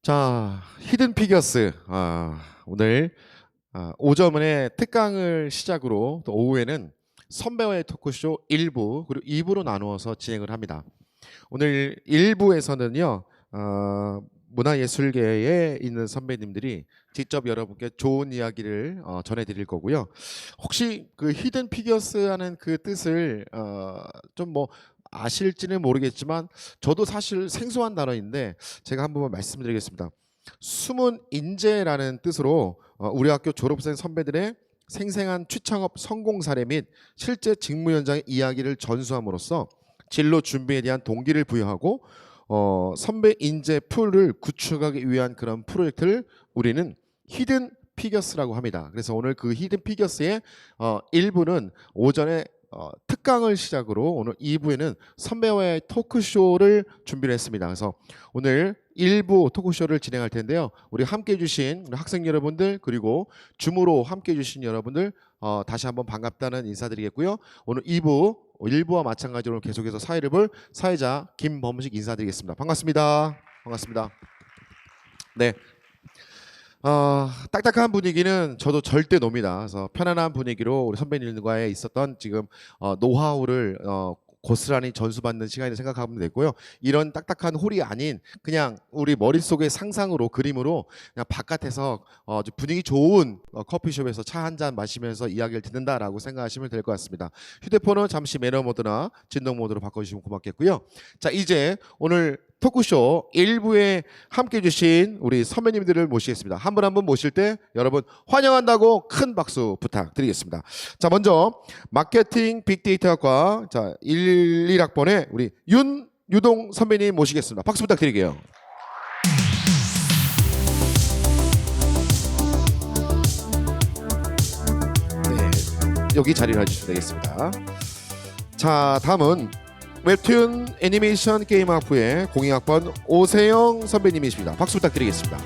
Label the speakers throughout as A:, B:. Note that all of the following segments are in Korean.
A: 자, 히든 피겨스. 오늘 오전에 특강을 시작으로 또 오후에는 선배와의 토크쇼 1부 그리고 2부로 나누어서 진행을 합니다. 오늘 1부에서는요. 문화예술계에 있는 선배님들이 직접 여러분께 좋은 이야기를 전해드릴 거고요. 혹시 그 히든 피겨스라는 그 뜻을 좀 뭐 아실지는 모르겠지만 저도 사실 생소한 단어인데 제가 한번 말씀드리겠습니다. 숨은 인재라는 뜻으로 우리 학교 졸업생 선배들의 생생한 취창업 성공 사례 및 실제 직무 현장의 이야기를 전수함으로써 진로 준비에 대한 동기를 부여하고 선배 인재 풀을 구축하기 위한 그런 프로젝트를 우리는 히든 피겨스라고 합니다. 그래서 오늘 그 히든 피겨스의 1부는 오전에 특강을 시작으로 오늘 2부에는 선배와의 토크쇼를 준비를 했습니다. 그래서 오늘 1부 토크쇼를 진행할 텐데요. 우리 함께 해주신 우리 학생 여러분들 그리고 줌으로 함께 해주신 여러분들 다시 한번 반갑다는 인사드리겠고요. 오늘 2부 1부와 마찬가지로 계속해서 사회를 볼 사회자 김범식 인사드리겠습니다. 반갑습니다. 반갑습니다. 네. 딱딱한 분위기는 저도 절대 놉니다. 그래서 편안한 분위기로 우리 선배님들과의 있었던 지금 노하우를 고스란히 전수받는 시간이 생각하면 되고요. 이런 딱딱한 홀이 아닌 그냥 우리 머릿속의 상상으로 그림으로 그냥 바깥에서 아주 분위기 좋은 커피숍에서 차 한 잔 마시면서 이야기를 듣는다라고 생각하시면 될 것 같습니다. 휴대폰은 잠시 매너 모드나 진동 모드로 바꿔주시면 고맙겠고요. 자, 이제 오늘 토크쇼 1부에 함께 해주신 우리 선배님들을 모시겠습니다. 한 분 한 분 모실 때 여러분 환영한다고 큰 박수 부탁드리겠습니다. 자, 먼저 마케팅 빅데이터학과 11학번의 우리 윤유동 선배님 모시겠습니다. 박수 부탁드릴게요. 네, 여기 자리를 해주시면 되겠습니다. 자, 다음은 웹툰 애니메이션 게임학부의 공익학번 오세영 선배님이십니다. 박수 부탁드리겠습니다.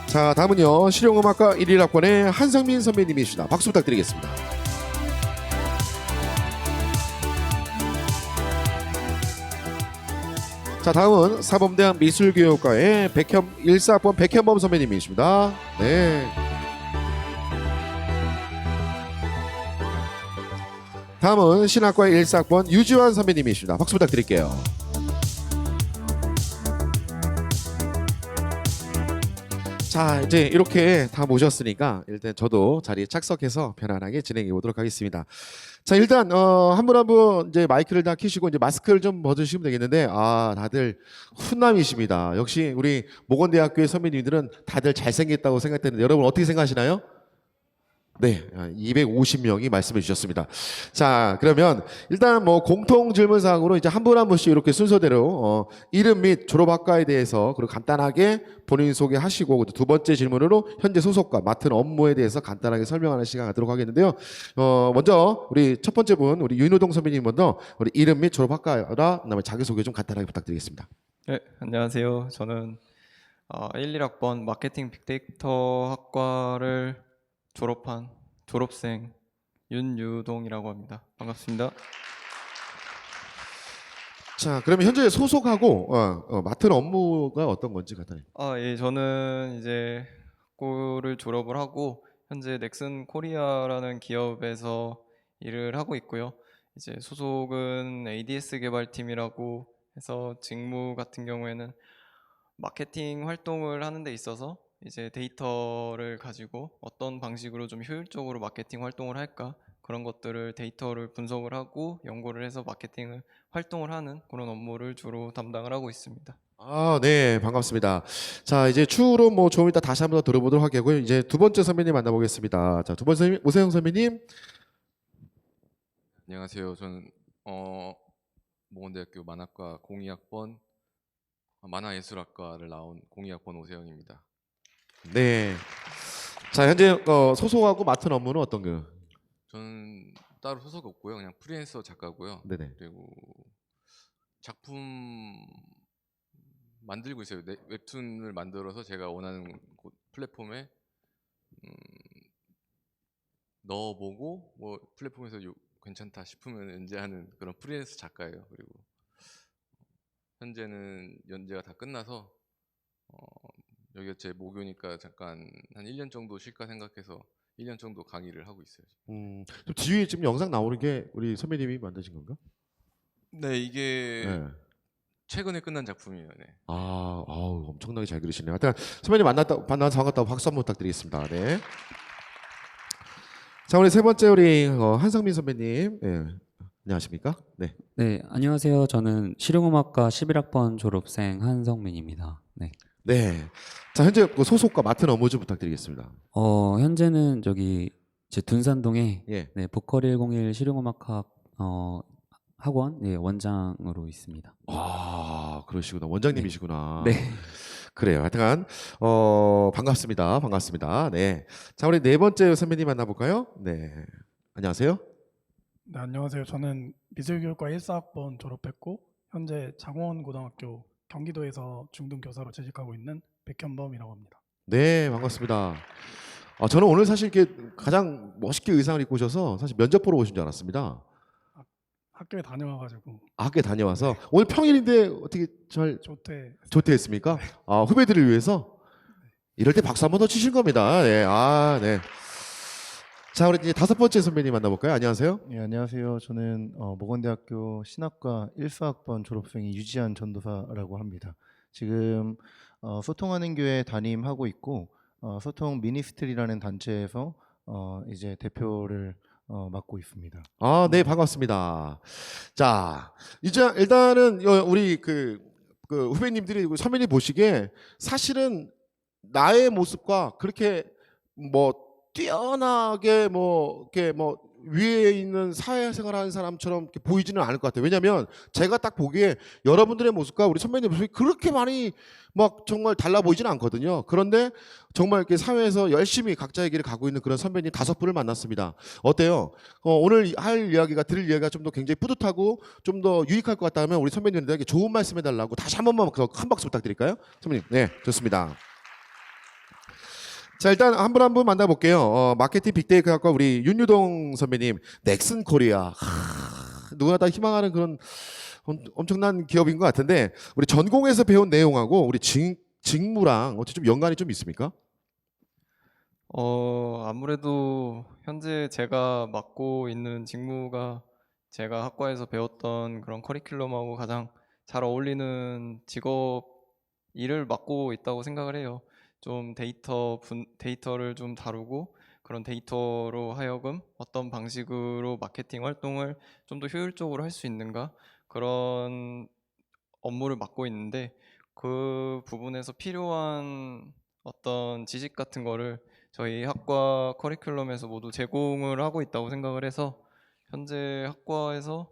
A: 자, 다음은요 실용음악과 1일학번의 한성민 선배님이십니다. 박수 부탁드리겠습니다. 자, 다음은 사범대학 미술교육과의 1사학번 백현범 선배님이십니다. 네. 다음은 신학과의 1사학번 유지환 선배님이십니다. 박수 부탁드릴게요. 자, 이제 이렇게 다 모셨으니까 일단 저도 자리에 착석해서 편안하게 진행해 보도록 하겠습니다. 자, 일단 한 분 한 분 이제 마이크를 다 켜시고 이제 마스크를 좀 벗으시면 되겠는데 다들 훈남이십니다. 역시 우리 모건대학교의 선배님들은 다들 잘생겼다고 생각되는데 여러분 어떻게 생각하시나요? 네, 250명이 말씀해 주셨습니다. 자, 그러면 일단 뭐 공통 질문 사항으로 이제 한 분 한 분씩 이렇게 순서대로 이름 및 졸업학과에 대해서 그리고 간단하게 본인 소개하시고 두 번째 질문으로 현재 소속과 맡은 업무에 대해서 간단하게 설명하는 시간 갖도록 하겠는데요. 먼저 우리 첫 번째 분 우리 윤호동 선배님 먼저 우리 이름 및 졸업학과라 그다음에 자기소개 좀 간단하게 부탁드리겠습니다.
B: 네, 안녕하세요. 저는 1, 1학번 마케팅 빅데이터 학과를 졸업한 졸업생 윤유동이라고 합니다. 반갑습니다.
A: 자, 그러면 현재 소속하고 맡은 업무가 어떤 건지 간단히.
B: 예, 저는 이제 학교를 졸업을 하고 현재 넥슨 코리아라는 기업에서 일을 하고 있고요. 이제 소속은 ADS 개발팀이라고 해서 직무 같은 경우에는 마케팅 활동을 하는 데 있어서 이제 데이터를 가지고 어떤 방식으로 좀 효율적으로 마케팅 활동을 할까 그런 것들을 데이터를 분석을 하고 연구를 해서 마케팅을 활동을 하는 그런 업무를 주로 담당을 하고 있습니다.
A: 네, 반갑습니다. 자, 이제 추후로 뭐 조금 이따 다시 한번 더 들어보도록 하겠고요. 이제 두 번째 선배님 만나보겠습니다. 자, 두 번째 선배님, 오세영 선배님.
C: 안녕하세요. 저는 모건대학교 만화과 02학번 만화예술학과를 나온 02학번 오세영입니다.
A: 네. 자, 현재 소속하고 맡은 업무는 어떤 거?
C: 저는 따로 소속 없고요. 그냥 프리랜서 작가고요.
A: 네네.
C: 그리고 작품 만들고 있어요. 웹툰을 만들어서 제가 원하는 플랫폼에 넣어보고 뭐 플랫폼에서 괜찮다 싶으면 연재하는 그런 프리랜서 작가예요. 그리고 현재는 연재가 다 끝나서 여기가 제 모교니까 잠깐 한 1년 정도 쉴까 생각해서 1년 정도 강의를 하고 있어요.
A: 좀 뒤에 지금 영상 나오는 게 우리 선배님이 만드신 건가?
C: 네, 이게
A: 네.
C: 최근에 끝난 작품이에요. 네.
A: 아우 엄청나게 잘 그리시네요. 하여튼 선배님 만나서 반갑다고 박수 한번 부탁드리겠습니다. 네. 자, 우리 세 번째 우리 한성민 선배님. 네. 안녕하십니까? 네.
D: 네, 안녕하세요. 저는 실용음악과 11학번 졸업생 한성민입니다. 네.
A: 네. 자, 현재 그 소속과 맡은 업무 좀 부탁드리겠습니다.
D: 현재는 저기 제 둔산동에
A: 예.
D: 네, 보컬 101 실용음악학 학원 네, 원장으로 있습니다.
A: 그러시구나. 원장님이시구나.
D: 네.
A: 그래요. 하여튼 반갑습니다. 반갑습니다. 네. 자, 우리 네 번째 선배님 만나볼까요? 네. 안녕하세요.
E: 네, 안녕하세요. 저는 미술교육과 14학번 졸업했고 현재 장원고등학교 경기도에서 중등교사로 재직하고 있는 백현범이라고 합니다.
A: 네, 반갑습니다. 저는 오늘 사실 이렇게 가장 멋있게 의상을 입고 오셔서 사실 면접 보러 오신 줄 알았습니다.
E: 학교에 다녀와가지고
A: 학교에 다녀와서 오늘 평일인데 어떻게 잘 조퇴했습니까? 후배들을 위해서 이럴 때 박수 한번 더 치신 겁니다. 네, 네. 자, 우리 이제 다섯 번째 선배님 만나볼까요? 안녕하세요.
F: 예, 안녕하세요. 저는 모건대학교 신학과 14학번 졸업생이 유지한 전도사라고 합니다. 지금 소통하는 교회 담임하고 있고 소통 미니스트리라는 단체에서 이제 대표를 맡고 있습니다.
A: 네, 반갑습니다. 자, 이제 일단은 우리 그 후배님들이 선배님 보시기에 사실은 나의 모습과 그렇게 뭐 뛰어나게 뭐 이렇게 뭐 위에 있는 사회생활하는 사람처럼 이렇게 보이지는 않을 것 같아요. 왜냐하면 제가 딱 보기에 여러분들의 모습과 우리 선배님 모습이 그렇게 많이 막 정말 달라 보이지는 않거든요. 그런데 정말 이렇게 사회에서 열심히 각자의 길을 가고 있는 그런 선배님 다섯 분을 만났습니다. 어때요? 오늘 들을 이야기가 좀 더 굉장히 뿌듯하고 좀 더 유익할 것 같다면 우리 선배님들에게 좋은 말씀 해달라고 다시 한 번만 큰 박수 부탁드릴까요? 선배님, 네, 좋습니다. 자, 일단 한 분 한 분 만나볼게요. 마케팅 빅데이터학과 우리 윤유동 선배님, 넥슨 코리아. 누구나 다 희망하는 그런 엄청난 기업인 것 같은데 우리 전공에서 배운 내용하고 우리 직무랑 어떻게 좀 연관이 좀 있습니까?
B: 아무래도 현재 제가 맡고 있는 직무가 제가 학과에서 배웠던 그런 커리큘럼하고 가장 잘 어울리는 직업 일을 맡고 있다고 생각을 해요. 좀 데이터를 좀 다루고 그런 데이터로 하여금 어떤 방식으로 마케팅 활동을 좀 더 효율적으로 할 수 있는가 그런 업무를 맡고 있는데 그 부분에서 필요한 어떤 지식 같은 거를 저희 학과 커리큘럼에서 모두 제공을 하고 있다고 생각을 해서 현재 학과에서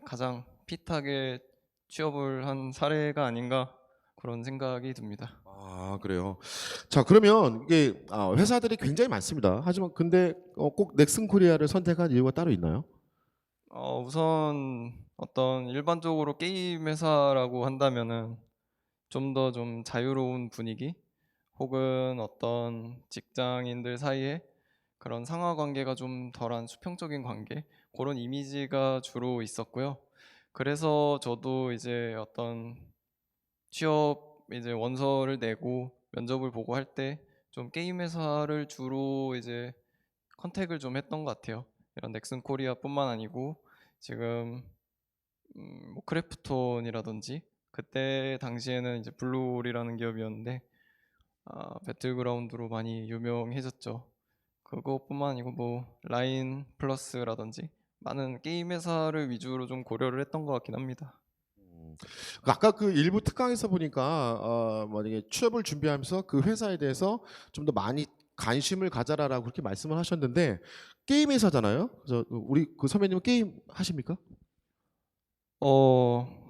B: 가장 핏하게 취업을 한 사례가 아닌가 그런 생각이 듭니다.
A: 그래요. 자, 그러면 이게 회사들이 굉장히 많습니다. 하지만 근데 꼭 넥슨 코리아를 선택한 이유가 따로 있나요?
B: 우선 어떤 일반적으로 게임 회사라고 한다면은 좀 더 좀 자유로운 분위기 혹은 어떤 직장인들 사이에 그런 상하 관계가 좀 덜한 수평적인 관계 그런 이미지가 주로 있었고요. 그래서 저도 이제 어떤 취업 이제 원서를 내고 면접을 보고 할 때 좀 게임 회사를 주로 이제 컨택을 좀 했던 것 같아요. 이런 넥슨 코리아뿐만 아니고 지금 뭐 크래프톤이라든지 그때 당시에는 이제 블루홀이라는 기업이었는데 배틀그라운드로 많이 유명해졌죠. 그것뿐만 아니고 뭐 라인 플러스라든지 많은 게임 회사를 위주로 좀 고려를 했던 것 같긴 합니다.
A: 아까 그 일부 특강에서 보니까 만약에 취업을 준비하면서 그 회사에 대해서 좀 더 많이 관심을 가져라라고 그렇게 말씀을 하셨는데 게임 회사잖아요. 그래서 우리 그 선배님은 게임 하십니까?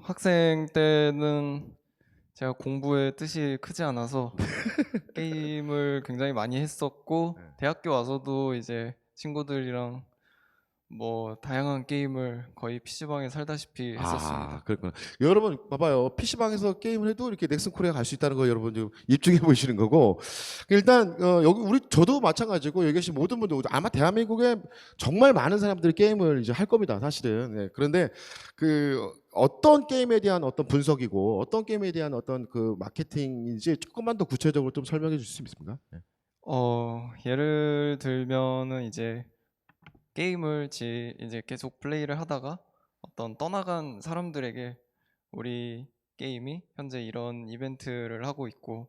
B: 학생 때는 제가 공부에 뜻이 크지 않아서 게임을 굉장히 많이 했었고
A: 네.
B: 대학교 와서도 이제 친구들이랑 뭐 다양한 게임을 거의 PC방에 살다시피 했었습니다.
A: 아, 그렇구나. 여러분 봐봐요. PC방에서 게임을 해도 이렇게 넥슨 코리아 갈 수 있다는 거 여러분 좀 입증해 보시는 거고. 일단 여기 우리 저도 마찬가지고 여기 계신 모든 분들 아마 대한민국에 정말 많은 사람들이 게임을 이제 할 겁니다. 사실은. 네. 그런데 그 어떤 게임에 대한 어떤 분석이고 어떤 게임에 대한 어떤 그 마케팅인지 조금만 더 구체적으로 좀 설명해 주실 수 있습니까? 네.
B: 예를 들면은 이제 게임을 이제 계속 플레이를 하다가 어떤 떠나간 사람들에게 우리 게임이 현재 이런 이벤트를 하고 있고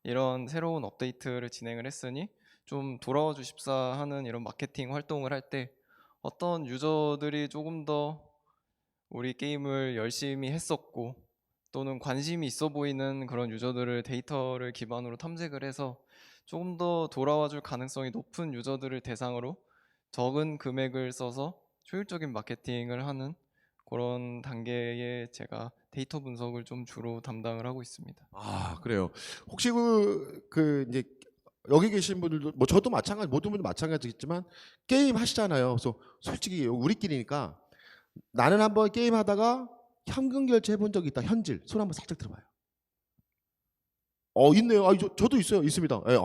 B: 이런 새로운 업데이트를 진행을 했으니 좀 돌아와 주십사 하는 이런 마케팅 활동을 할 때 어떤 유저들이 조금 더 우리 게임을 열심히 했었고 또는 관심이 있어 보이는 그런 유저들을 데이터를 기반으로 탐색을 해서 조금 더 돌아와 줄 가능성이 높은 유저들을 대상으로 적은 금액을 써서 효율적인 마케팅을 하는 그런 단계에 제가 데이터 분석을 좀 주로 담당을 하고 있습니다.
A: 아, 그래요. 혹시 그 이제 여기 계신 분들도 뭐 저도 마찬가지 모든 분들 마찬가지겠지만 게임 하시잖아요. 그래서 솔직히 우리끼리니까 나는 한번 게임 하다가 현금 결제 해본 적이 있다. 현질 손 한번 살짝 들어봐요. 있네요. 저도 있어요. 있습니다. 예,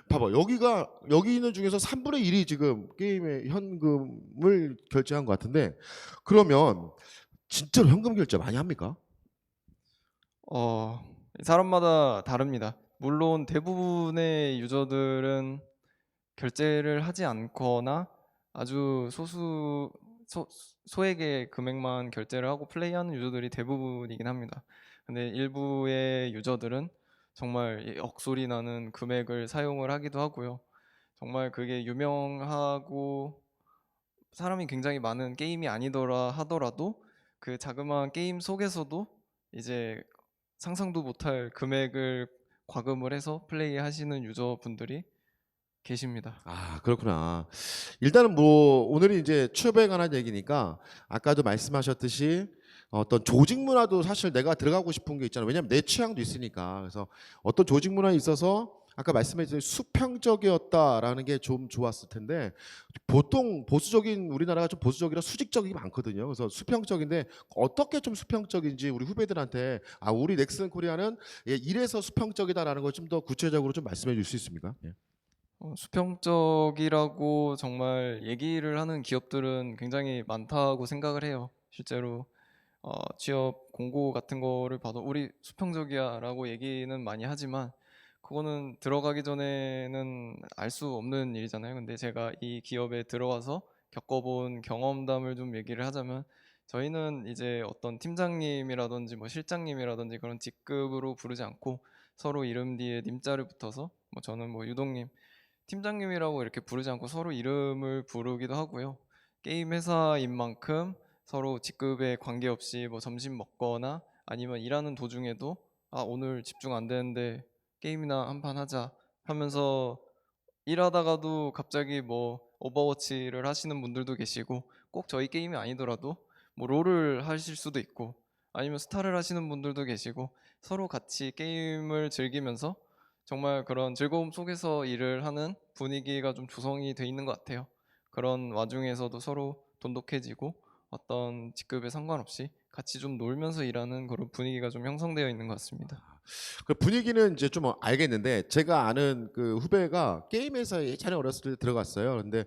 A: 봐봐. 여기 있는 중에서 3분의 1이 지금 게임에 현금을 결제한 것 같은데 그러면 진짜로 현금 결제 많이 합니까?
B: 사람마다 다릅니다. 물론 대부분의 유저들은 결제를 하지 않거나 아주 소액의 금액만 결제를 하고 플레이하는 유저들이 대부분이긴 합니다. 근데 일부의 유저들은 정말 이 억소리 나는 금액을 사용을 하기도 하고요. 정말 그게 유명하고 사람이 굉장히 많은 게임이 아니더라 하더라도 그 자그마한 게임 속에서도 이제 상상도 못할 금액을 과금을 해서 플레이하시는 유저분들이 계십니다.
A: 아, 그렇구나. 일단은 뭐 오늘은 이제 취업에 관한 얘기니까 아까도 말씀하셨듯이 어떤 조직 문화도 사실 내가 들어가고 싶은 게 있잖아요. 왜냐하면 내 취향도 있으니까. 그래서 어떤 조직 문화에 있어서 아까 말씀하신 수평적이었다라는 게 좀 좋았을 텐데 보통 보수적인 우리나라가 좀 보수적이라 수직적이 많거든요. 그래서 수평적인데 어떻게 좀 수평적인지 우리 후배들한테 우리 넥슨 코리아는 이래서 수평적이다라는 걸 좀 더 구체적으로 좀 말씀해 줄 수 있습니까? 예.
B: 수평적이라고 정말 얘기를 하는 기업들은 굉장히 많다고 생각을 해요. 실제로 취업 공고 같은 거를 봐도 우리 수평적이야라고 얘기는 많이 하지만 그거는 들어가기 전에는 알 수 없는 일이잖아요. 근데 제가 이 기업에 들어와서 겪어본 경험담을 좀 얘기를 하자면 저희는 이제 어떤 팀장님이라든지 뭐 실장님이라든지 그런 직급으로 부르지 않고 서로 이름 뒤에 님자를 붙어서 뭐 저는 뭐 유동님 팀장님이라고 이렇게 부르지 않고 서로 이름을 부르기도 하고요. 게임 회사인 만큼 서로 직급에 관계없이 뭐 점심 먹거나 아니면 일하는 도중에도 오늘 집중 안 되는데 게임이나 한 판 하자 하면서 일하다가도 갑자기 뭐 오버워치를 하시는 분들도 계시고 꼭 저희 게임이 아니더라도 뭐 롤을 하실 수도 있고 아니면 스타를 하시는 분들도 계시고 서로 같이 게임을 즐기면서 정말 그런 즐거움 속에서 일을 하는 분위기가 좀 조성이 돼 있는 것 같아요. 그런 와중에서도 서로 돈독해지고 어떤 직급에 상관없이 같이 좀 놀면서 일하는 그런 분위기가 좀 형성되어 있는 것 같습니다.
A: 그 분위기는 이제 좀 알겠는데 제가 아는 그 후배가 게임 회사에 예전에 어렸을 때 들어갔어요. 근데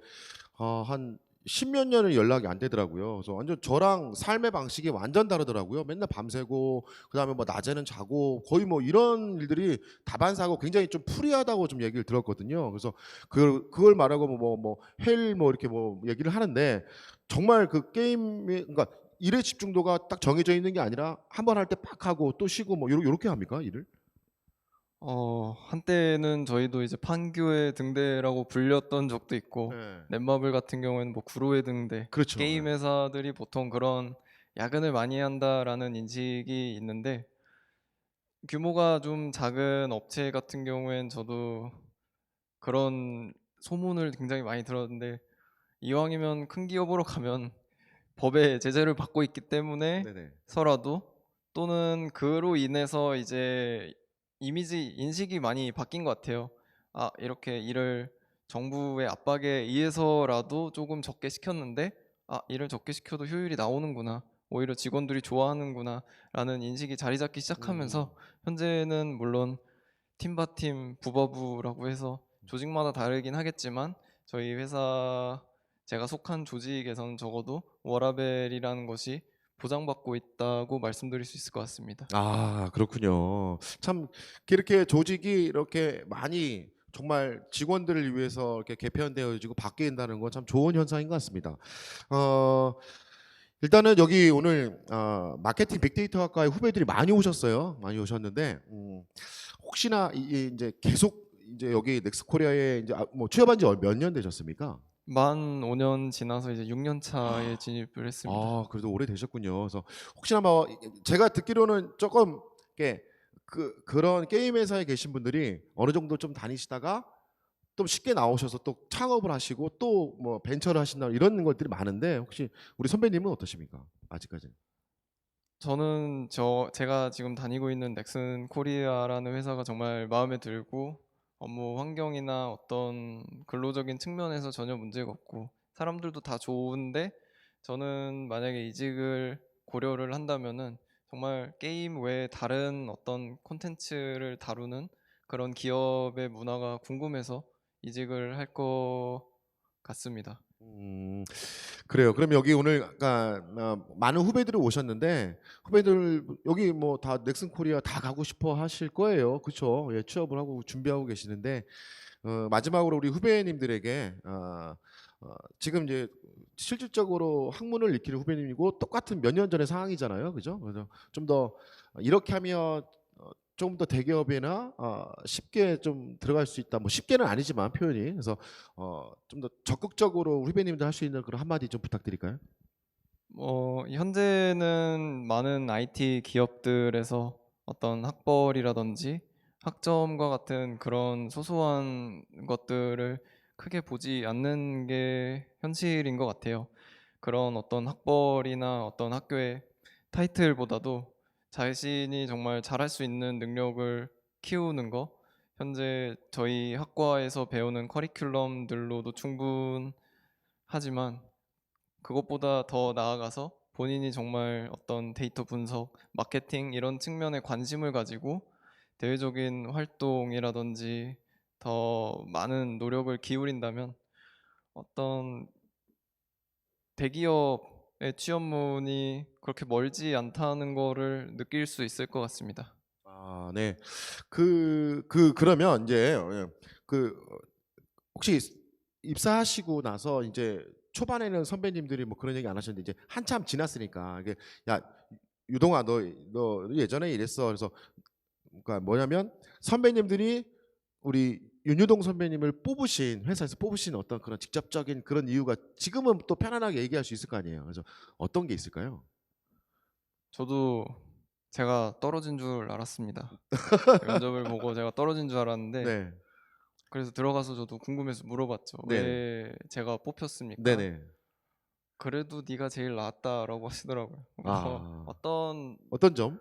A: 한 십몇 년을 연락이 안 되더라고요. 그래서 완전 저랑 삶의 방식이 완전 다르더라고요. 맨날 밤새고 그다음에 뭐 낮에는 자고 거의 뭐 이런 일들이 다반사고 굉장히 좀 프리하다고 좀 얘기를 들었거든요. 그래서 그걸 말하고 헬 뭐 이렇게 뭐 얘기를 하는데 정말 그 게임이 그러니까 일의 집중도가 딱 정해져 있는 게 아니라 한 번 할 때 빡 하고 또 쉬고 뭐 요렇게 합니까 일을?
B: 한때는 저희도 이제 판교의 등대라고 불렸던 적도 있고
A: 네.
B: 넷마블 같은 경우에는 뭐 구로의 등대
A: 그렇죠.
B: 게임
A: 네.
B: 회사들이 보통 그런 야근을 많이 한다라는 인식이 있는데 규모가 좀 작은 업체 같은 경우엔 저도 그런 소문을 굉장히 많이 들었는데 이왕이면 큰 기업으로 가면 법의 제재를 받고 있기 때문에
A: 네네.
B: 서라도 또는 그로 인해서 이제 이미지 인식이 많이 바뀐 것 같아요. 이렇게 일을 정부의 압박에 의해서라도 조금 적게 시켰는데 일을 적게 시켜도 효율이 나오는구나. 오히려 직원들이 좋아하는구나 라는 인식이 자리 잡기 시작하면서 현재는 물론 팀바팀 부바부라고 해서 조직마다 다르긴 하겠지만 저희 회사 제가 속한 조직에서는 적어도 워라밸이라는 것이 보장받고 있다고 말씀드릴 수 있을 것 같습니다.
A: 아, 그렇군요. 참 이렇게 조직이 이렇게 많이 정말 직원들을 위해서 이렇게 개편되어지고 바뀐다는 건 참 좋은 현상인 것 같습니다. 일단은 여기 오늘 마케팅 빅데이터 학과의 후배들이 많이 오셨어요. 많이 오셨는데 혹시나 이제 계속 이제 여기 넥스코리아에 이제 뭐 취업한 지 몇 년 되셨습니까?
B: 만 5년 지나서 이제 6년 차에 진입을 했습니다.
A: 아, 그래도 오래 되셨군요. 그래서 혹시나 뭐 제가 듣기로는 조금 이렇게 그런 게임 회사에 계신 분들이 어느 정도 좀 다니시다가 또 쉽게 나오셔서 또 창업을 하시고 또 뭐 벤처를 하신다 이런 것들이 많은데 혹시 우리 선배님은 어떠십니까? 아직까지.
B: 저는 제가 지금 다니고 있는 넥슨 코리아라는 회사가 정말 마음에 들고 업무 환경이나 어떤 근로적인 측면에서 전혀 문제가 없고 사람들도 다 좋은데 저는 만약에 이직을 고려를 한다면은 정말 게임 외에 다른 어떤 콘텐츠를 다루는 그런 기업의 문화가 궁금해서 이직을 할 것 같습니다.
A: 그래요. 그럼 여기 오늘 아까 많은 후배들이 오셨는데 후배들 여기 뭐 다 넥슨 코리아 다 가고 싶어 하실 거예요. 그렇죠? 예, 취업을 하고 준비하고 계시는데 마지막으로 우리 후배님들에게 지금 이제 실질적으로 학문을 익히는 후배님이고 똑같은 몇 년 전의 상황이잖아요. 그죠? 그래서 좀 더 이렇게 하면 좀 더 대기업이나 쉽게 좀 들어갈 수 있다. 뭐 쉽게는 아니지만 표현이. 그래서 좀 더 적극적으로 후배님들 할 수 있는 그런 한마디 좀 부탁드릴까요?
B: 현재는 많은 IT 기업들에서 어떤 학벌이라든지 학점과 같은 그런 소소한 것들을 크게 보지 않는 게 현실인 것 같아요. 그런 어떤 학벌이나 어떤 학교의 타이틀보다도 자신이 정말 잘할 수 있는 능력을 키우는 거, 현재 저희 학과에서 배우는 커리큘럼들로도 충분하지만 그것보다 더 나아가서 본인이 정말 어떤 데이터 분석, 마케팅 이런 측면에 관심을 가지고 대외적인 활동이라든지 더 많은 노력을 기울인다면 어떤 대기업의 취업문이 그렇게 멀지 않다는 거를 느낄 수 있을 것 같습니다.
A: 아, 네. 그러면 이제 혹시 입사하시고 나서 이제 초반에는 선배님들이 뭐 그런 얘기 안 하셨는데 이제 한참 지났으니까 이게 야 유동아 너 예전에 이랬어. 그래서 그러니까 뭐냐면 선배님들이 우리 윤유동 선배님을 뽑으신 회사에서 뽑으신 어떤 그런 직접적인 그런 이유가 지금은 또 편안하게 얘기할 수 있을 거 아니에요. 그래서 어떤 게 있을까요?
B: 저도 제가 떨어진 줄 알았습니다. 면접을 보고 제가 떨어진 줄 알았는데
A: 네,
B: 그래서 들어가서 저도 궁금해서 물어봤죠.
A: 네,
B: 왜 제가 뽑혔습니까?
A: 네네.
B: 그래도 네가 제일 낫다라고 하시더라고요. 그래서
A: 아,
B: 어떤
A: 어떤 점?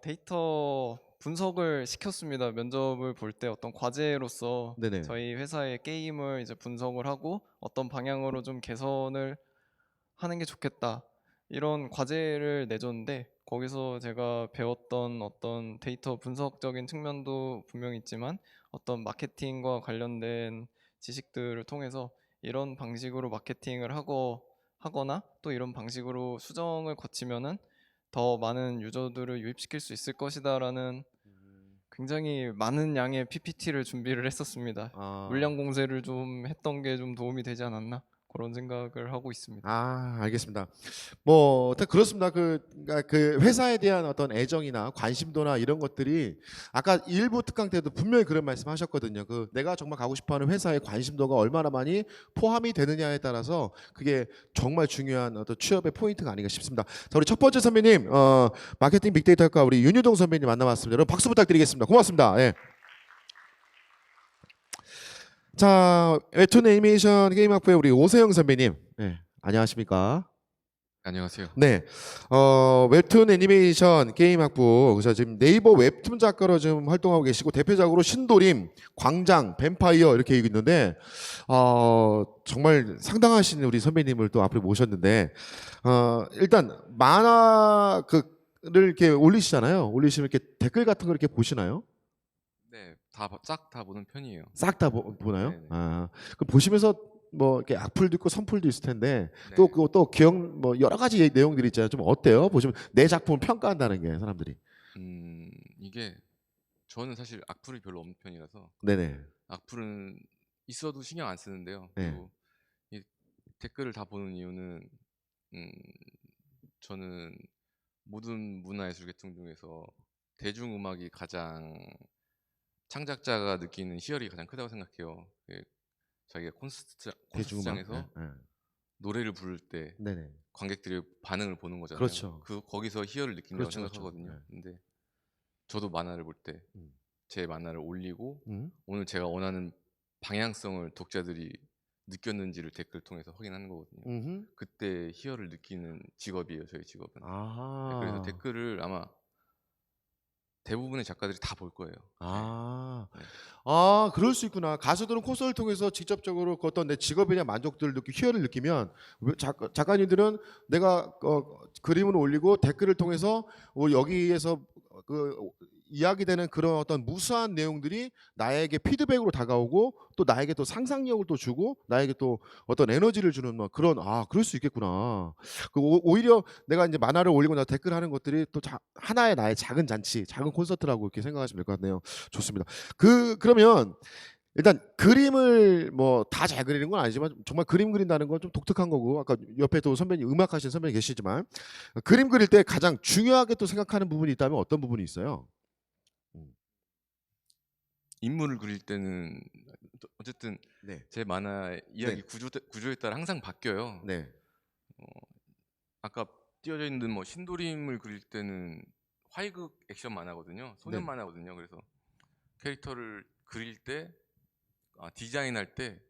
B: 데이터 분석을 시켰습니다. 면접을 볼 때 어떤 과제로서
A: 네네.
B: 저희 회사의 게임을 이제 분석을 하고 어떤 방향으로 좀 개선을 하는 게 좋겠다. 이런 과제를 내줬는데 거기서 제가 배웠던 어떤 데이터 분석적인 측면도 분명히 있지만 어떤 마케팅과 관련된 지식들을 통해서 이런 방식으로 마케팅을 하거나 또 이런 방식으로 수정을 거치면은 더 많은 유저들을 유입시킬 수 있을 것이다라는 굉장히 많은 양의 PPT를 준비를 했었습니다.
A: 아,
B: 물량 공세를 좀 했던 게 좀 도움이 되지 않았나 그런 생각을 하고 있습니다.
A: 알겠습니다. 뭐 일단 그렇습니다. 그러니까 그 회사에 대한 어떤 애정이나 관심도나 이런 것들이 아까 일부 특강 때도 분명히 그런 말씀하셨거든요. 그 내가 정말 가고 싶어하는 회사의 관심도가 얼마나 많이 포함이 되느냐에 따라서 그게 정말 중요한 어떤 취업의 포인트가 아닌가 싶습니다. 자, 우리 첫 번째 선배님, 마케팅 빅데이터과 우리 윤유동 선배님 만나봤습니다. 여러분 박수 부탁드리겠습니다. 고맙습니다. 예. 자, 웹툰 애니메이션 게임학부의 우리 오세영 선배님, 예, 안녕하십니까?
C: 안녕하세요.
A: 네, 웹툰 애니메이션 게임 학부 그래서 지금 네이버 웹툰 작가로 지금 활동하고 계시고 대표적으로 신도림, 광장, 뱀파이어 이렇게 있는데 정말 상당하신 우리 선배님을 또 앞으로 모셨는데 일단 만화 그를 이렇게 올리시잖아요. 올리시면 이렇게 댓글 같은 거 이렇게 보시나요?
C: 네, 싹 다 보는 편이에요.
A: 싹 다 보나요?
C: 네네.
A: 그 보시면서 뭐 이렇게 악플도 있고 선플도 있을 텐데
C: 네.
A: 또 그거 또 기억 뭐 여러 가지 내용들이 있잖아요. 좀 어때요? 보시면 내 작품을 평가한다는 게 사람들이.
C: 이게 저는 사실 악플이 별로 없는 편이라서
A: 네네.
C: 악플은 있어도 신경 안 쓰는데요.
A: 네.
C: 그리고 이 댓글을 다 보는 이유는 저는 모든 문화예술 계통 중에서 대중음악이 가장 창작자가 느끼는 희열이 가장 크다고 생각해요. 자기가
A: 대중음악.
C: 콘서트장에서
A: 네.
C: 노래를 부를 때
A: 네네.
C: 관객들의 반응을 보는 거잖아요.
A: 그렇죠.
C: 거기서 희열을 느낀다고
A: 그렇죠, 그렇죠.
C: 생각하거든요.
A: 네.
C: 근데 저도 만화를 볼 때 제
A: 음.
C: 만화를 올리고
A: 음.
C: 오늘 제가 원하는 방향성을 독자들이 느꼈는지를 댓글 통해서 확인하는 거거든요.
A: 음흠.
C: 그때 희열을 느끼는 직업이에요, 저희 직업은. 네, 그래서
A: 아하.
C: 댓글을 아마 대부분의 작가들이 다 볼 거예요.
A: 아.
C: 네.
A: 그럴 수 있구나. 가수들은 콘서트를 통해서 직접적으로 그 어떤 내 직업에 대한 만족도를 희열을 느끼면 작가님들은 내가 그림을 올리고 댓글을 통해서 여기에서 그 이야기되는 그런 어떤 무수한 내용들이 나에게 피드백으로 다가오고 또 나에게 또 상상력을 또 주고 나에게 또 어떤 에너지를 주는 뭐 그런 그럴 수 있겠구나. 오히려 내가 이제 만화를 올리고 나 댓글하는 것들이 또 하나의 나의 작은 잔치, 작은 콘서트라고 이렇게 생각하시면 될 것 같네요. 좋습니다. 그러면 일단 그림을 뭐 다 잘 그리는 건 아니지만 정말 그림 그린다는 건 좀 독특한 거고 아까 옆에 또 선배님 음악하신 선배님 계시지만 그림 그릴 때 가장 중요하게 또 생각하는 부분이 있다면 어떤 부분이 있어요?
C: 인물을 그릴 때는 어쨌든
A: 네.
C: 제 만화 이야기
A: 네.
C: 구조에 따라 항상 바뀌어요.
A: 네.
C: 아까 띄어져 있는 뭐 신도림을 그릴 때는 화이극 액션 만화거든요. 소년
A: 네.
C: 만화거든요. 그래서 캐릭터를 그릴 때 디자인할 때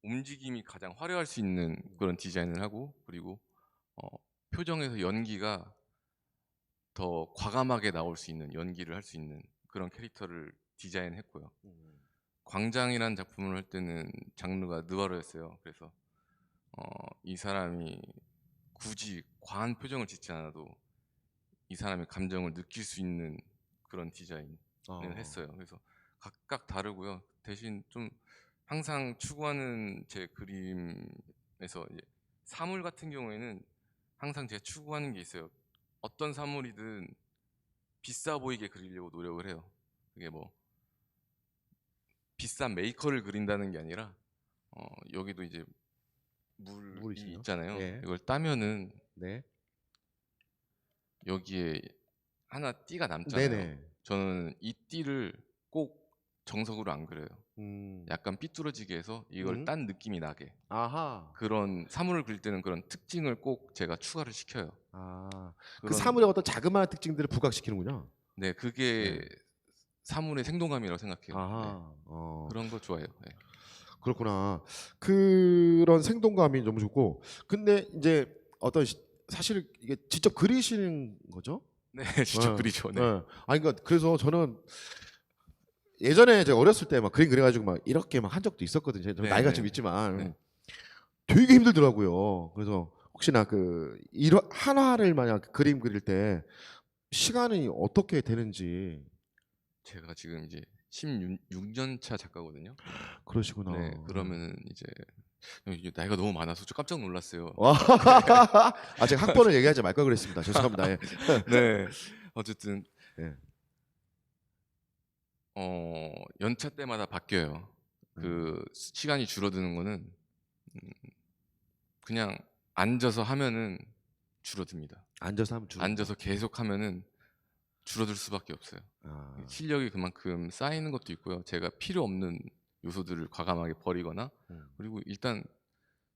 C: 움직임이 가장 화려할 수 있는 그런 디자인을 하고 그리고 표정에서 연기가 더 과감하게 나올 수 있는 연기를 할 수 있는 그런 캐릭터를 디자인했고요. 광장이라는 작품을 할 때는 장르가 느와르였어요. 그래서 이 사람이 굳이 과한 표정을 짓지 않아도 이 사람의 감정을 느낄 수 있는 그런 디자인을 했어요. 그래서 각각 다르고요. 대신 좀 항상 추구하는 제 그림에서 이제 사물 같은 경우에는 항상 제가 추구하는 게 있어요. 어떤 사물이든 비싸 보이게 그리려고 노력을 해요. 그게 뭐 비싼 메이커를 그린다는 게 아니라 여기도 이제 물이
A: 있어요?
C: 있잖아요.
A: 예.
C: 이걸 따면은
A: 네.
C: 여기에 하나 띠가 남잖아요.
A: 네네.
C: 저는 이 띠를 꼭 정석으로 안 그려요. 약간 삐뚤어지게 해서 이걸 딴 느낌이 나게
A: 아하.
C: 그런 사물을 그릴 때는 그런 특징을 꼭 제가 추가를 시켜요.
A: 그
C: 그런-
A: 사물의 어떤 자그마한 특징들을 부각시키는군요.
C: 네, 그게
A: 네.
C: 사물의 생동감이라고 생각해요.
A: 아하.
C: 네, 그런 거 좋아해요. 네.
A: 그렇구나. 그런 생동감이 너무 좋고. 근데 이제 사실 이게 직접 그리시는 거죠?
C: 네, 직접
A: 네.
C: 그리죠. 네.
A: 네. 그러니까 그래서 저는 예전에 제가 어렸을 때 막 그림 그려가지고 막 이렇게 막 한 적도 있었거든요. 제가
C: 네,
A: 나이가
C: 네.
A: 좀 있지만
C: 네.
A: 되게 힘들더라고요. 그래서 혹시나 이런 한화를 만약 그림 그릴 때 시간이 어떻게 되는지
C: 제가 지금 이제 16년 차 작가거든요.
A: 그러시구나.
C: 네, 그러면은 이제 나이가 너무 많아서 좀 깜짝 놀랐어요.
A: 와. 제가 학번을 얘기하지 말 걸 그랬습니다. 죄송합니다. 예.
C: 네, 어쨌든
A: 예.
C: 연차 때마다 바뀌어요. 그 시간이 줄어드는 거는 그냥 앉아서 하면은 줄어듭니다.
A: 앉아서 하면 주.
C: 앉아서 계속 하면은 줄어들 수밖에 없어요. 실력이 그만큼 쌓이는 것도 있고요. 제가 필요 없는 요소들을 과감하게 버리거나 그리고 일단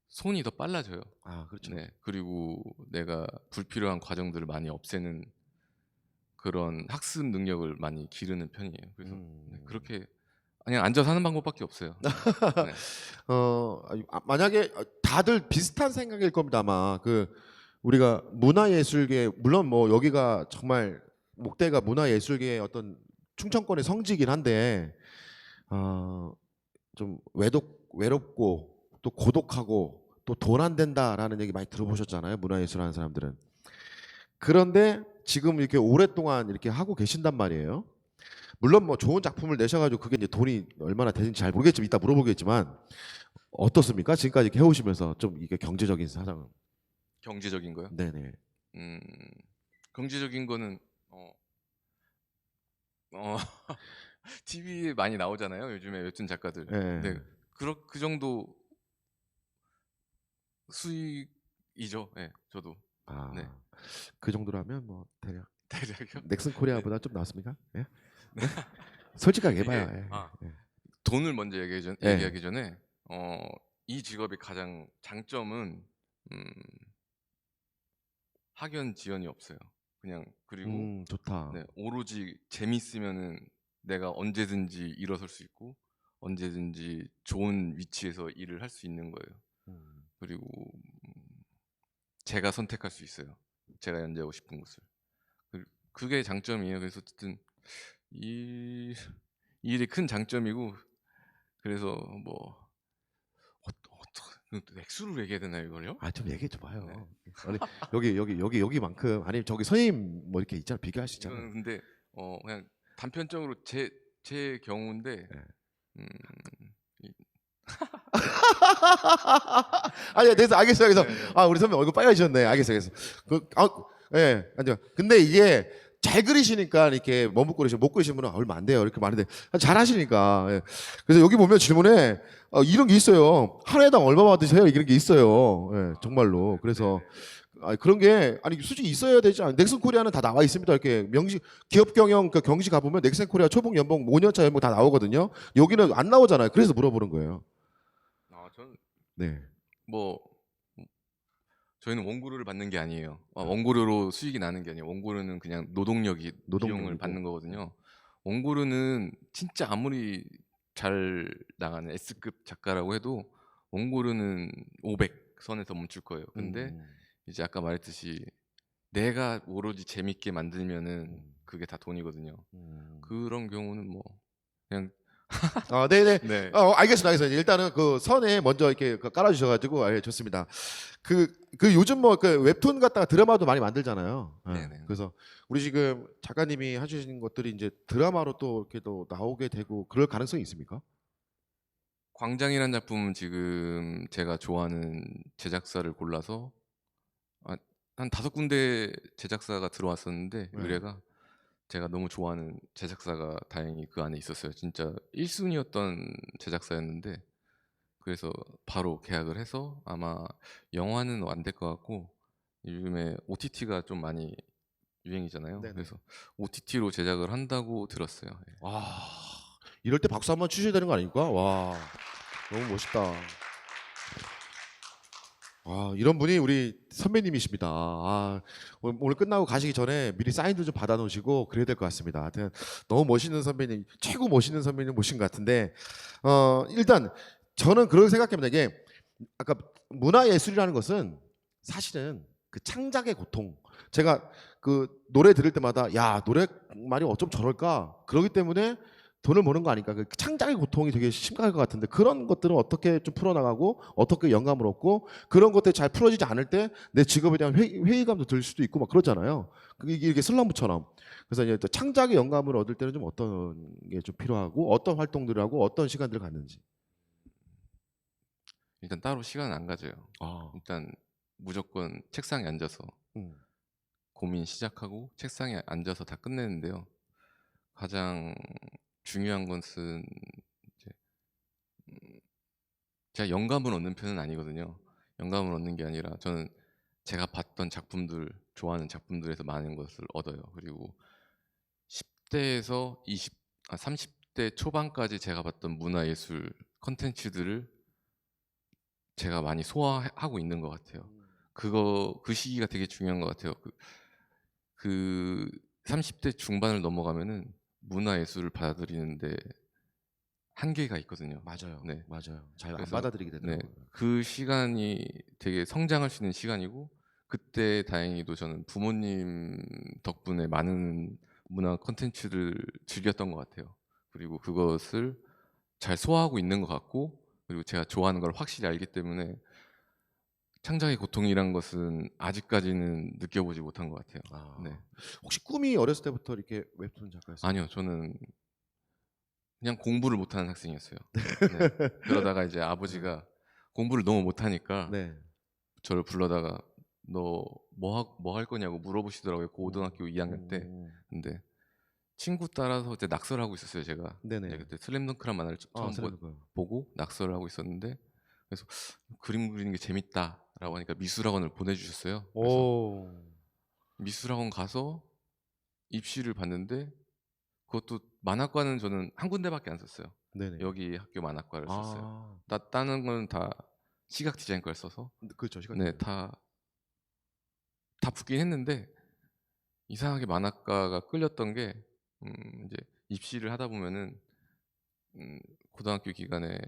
C: 손이 더 빨라져요.
A: 그렇죠.
C: 네, 그리고 내가 불필요한 과정들을 많이 없애는 그런 학습 능력을 많이 기르는 편이에요. 그래서 네, 그렇게 그냥 앉아서 하는 방법밖에 없어요. 네.
A: 만약에 다들 비슷한 생각일 겁니다. 아마 그 우리가 문화예술계 물론 뭐 여기가 정말 목대가 문화예술계의 어떤 충청권의 성지이긴 한데 좀 외롭고 또 고독하고 또 돈 안 된다라는 얘기 많이 들어보셨잖아요. 문화예술 하는 사람들은. 그런데 지금 이렇게 오랫동안 이렇게 하고 계신단 말이에요. 물론 뭐 좋은 작품을 내셔가지고 그게 이제 돈이 얼마나 되는지 잘 모르겠지만 이따 물어보겠지만 어떻습니까? 지금까지 이렇게 해오시면서 좀 이게 경제적인 사정은.
C: 경제적인 거요?
A: 네네.
C: 경제적인 거는 TV에 많이 나오잖아요. 요즘에 웹툰 작가들.
A: 네.
C: 네, 그 정도 수익이죠. 네, 저도.
A: 아,
C: 네.
A: 그 정도라면 뭐 대략
C: 대략요?
A: 넥슨 코리아보다 좀 나왔습니까? 예? 네? 솔직하게 해봐요.
C: 이게,
A: 예. 예.
C: 돈을 먼저
A: 예.
C: 얘기하기 전에 이 직업의 가장 장점은 학연 지연이 없어요. 그냥 그리고
A: 좋다.
C: 네, 오로지 재밌으면은 내가 언제든지 일어설 수 있고 언제든지 좋은 위치에서 일을 할 수 있는 거예요. 그리고 제가 선택할 수 있어요. 제가 연재하고 싶은 곳을. 그게 장점이에요. 그래서 어쨌든 이 일이 큰 장점이고 그래서 뭐 액수로 얘기해야 되나요 이걸요?
A: 좀 얘기해 줘봐요.
C: 네.
A: 아니, 여기만큼 아니면 저기 선생님 뭐 이렇게 있잖아 비교할 수 있잖아요.
C: 이거는 근데 그냥 단편적으로 제 경우인데
A: 네.
C: 이-
A: 아니 됐어 알겠어요. 그래서
C: 네, 네.
A: 우리 선배 얼굴 빨개지셨네. 알겠어요. 예, 아니요. 근데 이게 잘 그리시니까 이렇게 머뭇거리시고 못 그리시는 분은 얼마 안 돼요. 이렇게 많은데 잘 하시니까. 예. 그래서 여기 보면 질문에 이런 게 있어요. 한 회당 얼마 받으세요? 이런 게 있어요. 예, 정말로. 그래서 그런 게 솔직히 있어야 되지 않아요? 넥슨 코리아는 다 나와 있습니다. 이렇게 기업 경영 그 경시 가 보면 넥슨 코리아 초봉 연봉 5년차 연봉 다 나오거든요. 여기는 안 나오잖아요. 그래서 물어보는 거예요.
C: 저는
A: 네.
C: 뭐 저희는 원고료를 받는 게 아니에요. 원고료로 수익이 나는 게 아니에요. 원고료는 그냥 노동력이 비용을
A: 노동력이고.
C: 받는 거거든요. 원고료는 진짜 아무리 잘 나가는 S급 작가라고 해도 원고료는 500 선에서 멈출 거예요. 근데 이제 아까 말했듯이 내가 오로지 재밌게 만들면은 그게 다 돈이거든요. 그런 경우는 뭐 그냥
A: 네네.
C: 네.
A: 알겠습니다. 일단은 그 선에 먼저 이렇게 깔아주셔가지고 좋습니다. 그 요즘 뭐 그 웹툰 갖다가 드라마도 많이 만들잖아요.
C: 네네.
A: 그래서 우리 지금 작가님이 하시는 것들이 이제 드라마로 또 이렇게 또 나오게 되고 그럴 가능성이 있습니까?
C: 광장이라는 작품은 지금 제가 좋아하는 제작사를 골라서 한 5군데 제작사가 들어왔었는데
A: 네.
C: 의뢰가 제가 너무 좋아하는 제작사가 다행히 그 안에 있었어요. 진짜 1순위였던 제작사였는데 그래서 바로 계약을 해서 아마 영화는 안 될 것 같고 요즘에 OTT가 좀 많이 유행이잖아요.
A: 네네.
C: 그래서 OTT로 제작을 한다고 들었어요. 예.
A: 와, 이럴 때 박수 한번 치셔야 되는 거 아닙니까? 와, 너무 멋있다. 이런 분이 우리 선배님이십니다. 오늘 끝나고 가시기 전에 미리 사인도 좀 받아놓으시고 그래야 될 것 같습니다. 하여튼 너무 멋있는 선배님, 최고 멋있는 선배님 모신 것 같은데 일단 저는 그런 생각합니다. 이게 아까 문화예술이라는 것은 사실은 그 창작의 고통. 제가 그 노래 들을 때마다 야 노래 말이 어쩜 저럴까 그러기 때문에 돈을 버는 거 아닐까. 그 창작의 고통이 되게 심각할 것 같은데 그런 것들은 어떻게 좀 풀어나가고 어떻게 영감을 얻고 그런 것들이 잘 풀어지지 않을 때 내 직업에 대한 회의감도 들 수도 있고 막 그러잖아요. 이게 슬럼프처럼. 그래서 이제 또 창작의 영감을 얻을 때는 좀 어떤 게 좀 필요하고 어떤 활동들을 하고 어떤 시간들을 갖는지.
C: 일단 따로 시간은 안 가져요. 일단 무조건 책상에 앉아서 고민 시작하고 책상에 앉아서 다 끝내는데요. 가장 중요한 것은 이제 제가 영감을 얻는 편은 아니거든요. 영감을 얻는 게 아니라 저는 제가 봤던 작품들, 좋아하는 작품들에서 많은 것을 얻어요. 그리고 10대에서 30대 초반까지 제가 봤던 문화예술 컨텐츠들을 제가 많이 소화하고 있는 것 같아요. 그 시기가 되게 중요한 것 같아요. 그 30대 중반을 넘어가면은 문화예술을 받아들이는데 한계가 있거든요.
A: 맞아요.
C: 네.
A: 맞아요. 잘 안
C: 그래서
A: 받아들이게
C: 네,
A: 되더라고요.
C: 그 시간이 되게 성장할 수 있는 시간이고 그때 다행히도 저는 부모님 덕분에 많은 문화 콘텐츠를 즐겼던 것 같아요. 그리고 그것을 잘 소화하고 있는 것 같고 그리고 제가 좋아하는 걸 확실히 알기 때문에 창작의 고통이란 것은 아직까지는 느껴보지 못한 것 같아요.
A: 아,
C: 네.
A: 혹시 꿈이 어렸을 때부터 이렇게 웹툰 작가였어요?
C: 아니요, 저는 그냥 공부를 못하는 학생이었어요. 네. 그러다가 이제 아버지가 공부를 너무 못하니까
A: 네.
C: 저를 불러다가 너 뭐 할 거냐고 물어보시더라고요. 고등학교 2학년 때. 근데 친구 따라서 그때 낙서를 하고 있었어요, 제가.
A: 네네.
C: 네, 그때 슬램덩크란 만화를 처음
A: 슬램덩크.
C: 보고 낙서를 하고 있었는데 그래서 그림 그리는 게 재밌다라고 하니까 미술학원을 보내주셨어요. 그래서
A: 오.
C: 미술학원 가서 입시를 봤는데 그것도 만화과는 저는 한 군데밖에 안 썼어요.
A: 네네.
C: 여기 학교 만화과를 썼어요.
A: 아,
C: 다른 건 다 시각 디자인과를 써서
A: 그렇죠. 시간.
C: 네, 다 붙긴 했는데 이상하게 만화과가 끌렸던 게 이제 입시를 하다 보면은 고등학교 기간에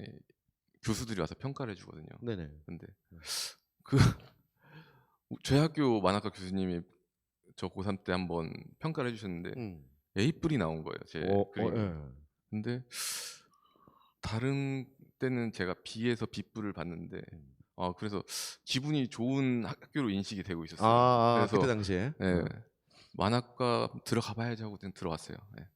C: 교수들이 와서 평가를 해주거든요.
A: 네네.
C: 근데 그 저희 학교 만화과 교수님이 저 고3 때 한번 평가를 해주셨는데
A: 음.
C: A뿔이 나온 거예요, 제 그림이.
A: 예.
C: 근데 다른 때는 제가 B에서 B뿔을 받는데 그래서 기분이 좋은 학교로 인식이 되고 있었어요.
A: 그때
C: 그래서
A: 당시에.
C: 네, 만화과 들어가 봐야지 하고 그냥 들어갔어요. 네.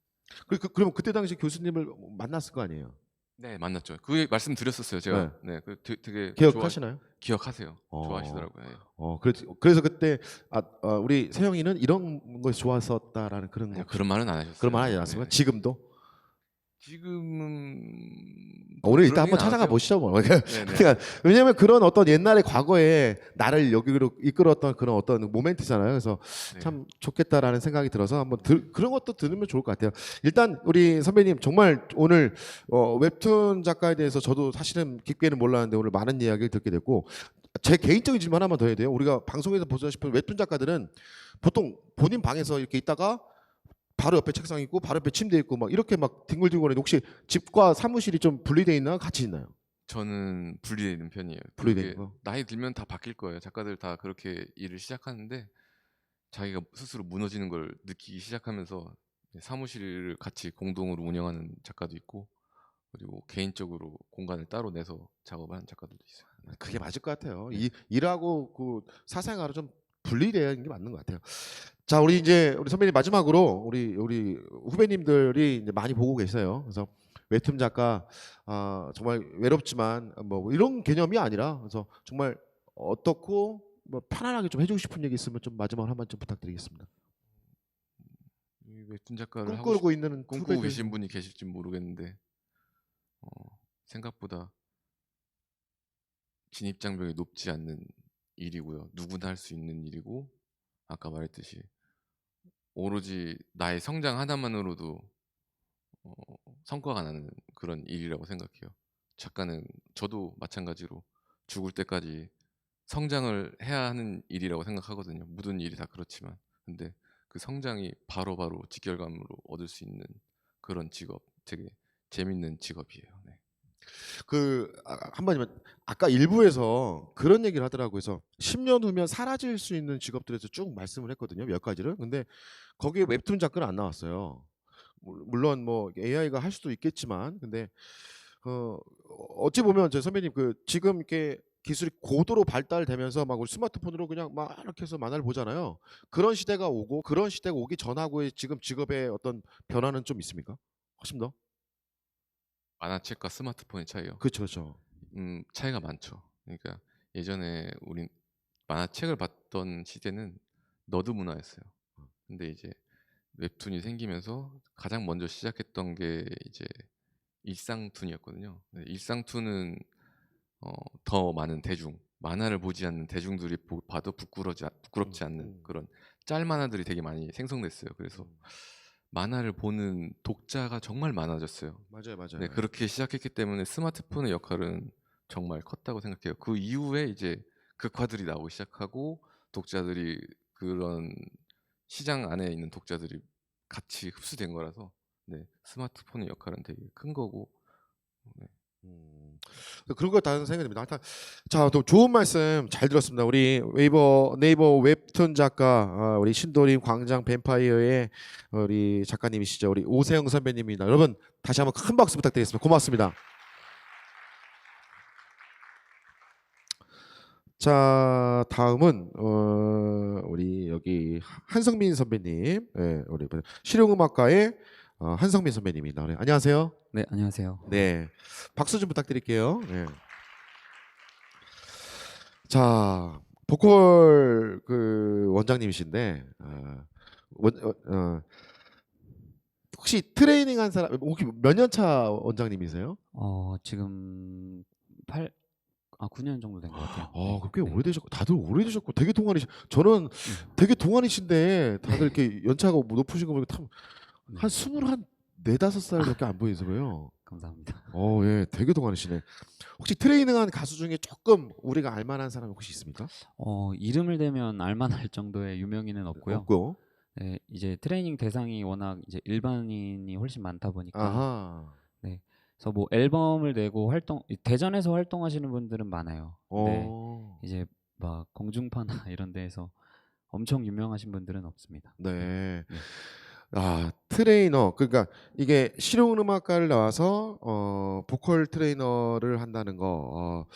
A: 그럼 그때 당시 교수님을 만났을 거 아니에요?
C: 네, 만났죠. 그 말씀드렸었어요, 제가. 네, 그 되게
A: 기억하시나요?
C: 기억하세요.
A: 어.
C: 좋아하시더라고요. 예.
A: 그래서 그때 우리 세영이는 이런 것이 좋았었다라는 그런 거
C: 아니요,
A: 혹시
C: 그런 말은 안 하셨어요.
A: 그런 말 하지 않았습니까?
C: 네.
A: 지금도?
C: 지금은
A: 오늘
C: 그런
A: 이따 한번
C: 얘기는 안
A: 찾아가
C: 하세요.
A: 보시죠. 뭐.
C: 네네.
A: 그러니까 왜냐하면 그런 어떤 옛날의 과거에 나를 여기로 이끌었던 그런 어떤 모멘트잖아요. 그래서
C: 네.
A: 참 좋겠다라는 생각이 들어서 한번 그런 것도 들으면 좋을 것 같아요. 일단 우리 선배님 정말 오늘 웹툰 작가에 대해서 저도 사실은 깊게는 몰랐는데 오늘 많은 이야기를 듣게 됐고 제 개인적인 질문 하나만 더 해야 돼요. 우리가 방송에서 보다시피 웹툰 작가들은 보통 본인 방에서 이렇게 있다가 바로 옆에 책상 있고 바로 옆에 침대 있고 막 이렇게 막 뒹굴뒹굴거리는데 혹시 집과 사무실이 좀 분리되어 있나 같이 있나요?
C: 저는 분리되어 있는 편이에요.
A: 분리되어
C: 그게
A: 있는 거?
C: 나이 들면 다 바뀔 거예요. 작가들 다 그렇게 일을 시작하는데 자기가 스스로 무너지는 걸 느끼기 시작하면서 사무실을 같이 공동으로 운영하는 작가도 있고 그리고 개인적으로 공간을 따로 내서 작업하는 작가들도 있어요. 네.
A: 그게 맞을 것 같아요.
C: 네.
A: 일하고 그 사생활은 좀 분리되어 있는 게 맞는 것 같아요. 자, 우리 선배님 마지막으로 우리 후배님들이 이제 많이 보고 계세요. 그래서 웹툰 작가 정말 외롭지만 뭐 이런 개념이 아니라 그래서 정말 어떻고 뭐 편안하게 좀 해주고 싶은 얘기 있으면 좀 마지막으로 한번 좀 부탁드리겠습니다.
C: 이 웹툰 작가를
A: 꿈꾸고 있는
C: 꿈꾸고
A: 후배들.
C: 계신 분이 계실지 모르겠는데 생각보다 진입장벽이 높지 않는 일이고요. 누구나 할 수 있는 일이고 아까 말했듯이 오로지 나의 성장 하나만으로도 성과가 나는 그런 일이라고 생각해요. 작가는 저도 마찬가지로 죽을 때까지 성장을 해야 하는 일이라고 생각하거든요. 모든 일이 다 그렇지만 근데 그 성장이 바로바로 직결감으로 얻을 수 있는 그런 직업 되게 재밌는 직업이에요. 네.
A: 한번만 아까 일부에서 그런 얘기를 하더라고요. 그래서 10년 후면 사라질 수 있는 직업들에서 쭉 말씀을 했거든요. 몇 가지를. 근데 거기에 웹툰 작가는 안 나왔어요. 물론 뭐 AI가 할 수도 있겠지만 근데 어찌 보면 제 선배님 지금 이렇게 기술이 고도로 발달되면서 막 우리 스마트폰으로 그냥 막 이렇게 해서 만화를 보잖아요. 그런 시대가 오기 전하고의 지금 직업의 어떤 변화는 좀 있습니까? 훨씬 더?
C: 만화책과 스마트폰의 차이요.
A: 그렇죠, 그렇죠.
C: 차이가 많죠. 그러니까 예전에 우린 만화책을 봤던 시대는 너드 문화였어요. 근데 이제 웹툰이 생기면서 가장 먼저 시작했던 게 이제 일상툰이었거든요. 일상툰은 더 많은 만화를 보지 않는 대중들이 봐도 부끄럽지 않는 그런 짤 만화들이 되게 많이 생성됐어요. 그래서 만화를 보는 독자가 정말 많아졌어요.
A: 맞아요, 맞아요.
C: 네, 그렇게 시작했기 때문에 스마트폰의 역할은 정말 컸다고 생각해요. 그 이후에 이제 극화들이 나오기 시작하고 독자들이 그런 시장 안에 있는 독자들이 같이 흡수된 거라서 네, 스마트폰의 역할은 되게 큰 거고
A: 그런 거 다른 생각이 듭니다. 하여튼 자, 또 좋은 말씀 잘 들었습니다. 우리 네이버 웹툰 작가 우리 신도림 광장 뱀파이어의 우리 작가님이시죠. 우리 오세영 선배님입니다. 여러분 다시 한번 큰 박수 부탁드리겠습니다. 고맙습니다. 자, 다음은 우리 여기 한성민 선배님, 예, 우리 실용음악과의 한성민 선배님입니다. 네, 안녕하세요.
D: 네, 안녕하세요.
A: 네, 박수 좀 부탁드릴게요. 네. 자, 보컬 그 원장님이신데 혹시 트레이닝한 사람 혹시 몇 년 차 원장님이세요?
D: 지금 9년 정도 된 것 같아요.
A: 꽤
D: 네.
A: 오래되셨고 다들 오래되셨고 되게 동안이시. 저는 되게 동안이신데 다들 이렇게 연차가 높으신 거 보니까 한 24~25살밖에 안 보이세요.
D: 감사합니다.
A: 예, 되게 동안이시네. 혹시 트레이닝한 가수 중에 조금 우리가 알만한 사람 혹시 있습니까?
D: 이름을 대면 알만할 정도의 유명인은 없고요.
A: 없고.
D: 네, 이제 트레이닝 대상이 워낙 이제 일반인이 훨씬 많다 보니까
A: 아하.
D: 그래서 뭐 앨범을 내고 대전에서 활동하시는 분들은 많아요. 근데 이제 막 공중파나 이런 데에서 엄청 유명하신 분들은 없습니다.
A: 네.
D: 네.
A: 트레이너, 그러니까 이게 실용음악과를 나와서 보컬 트레이너를 한다는 거,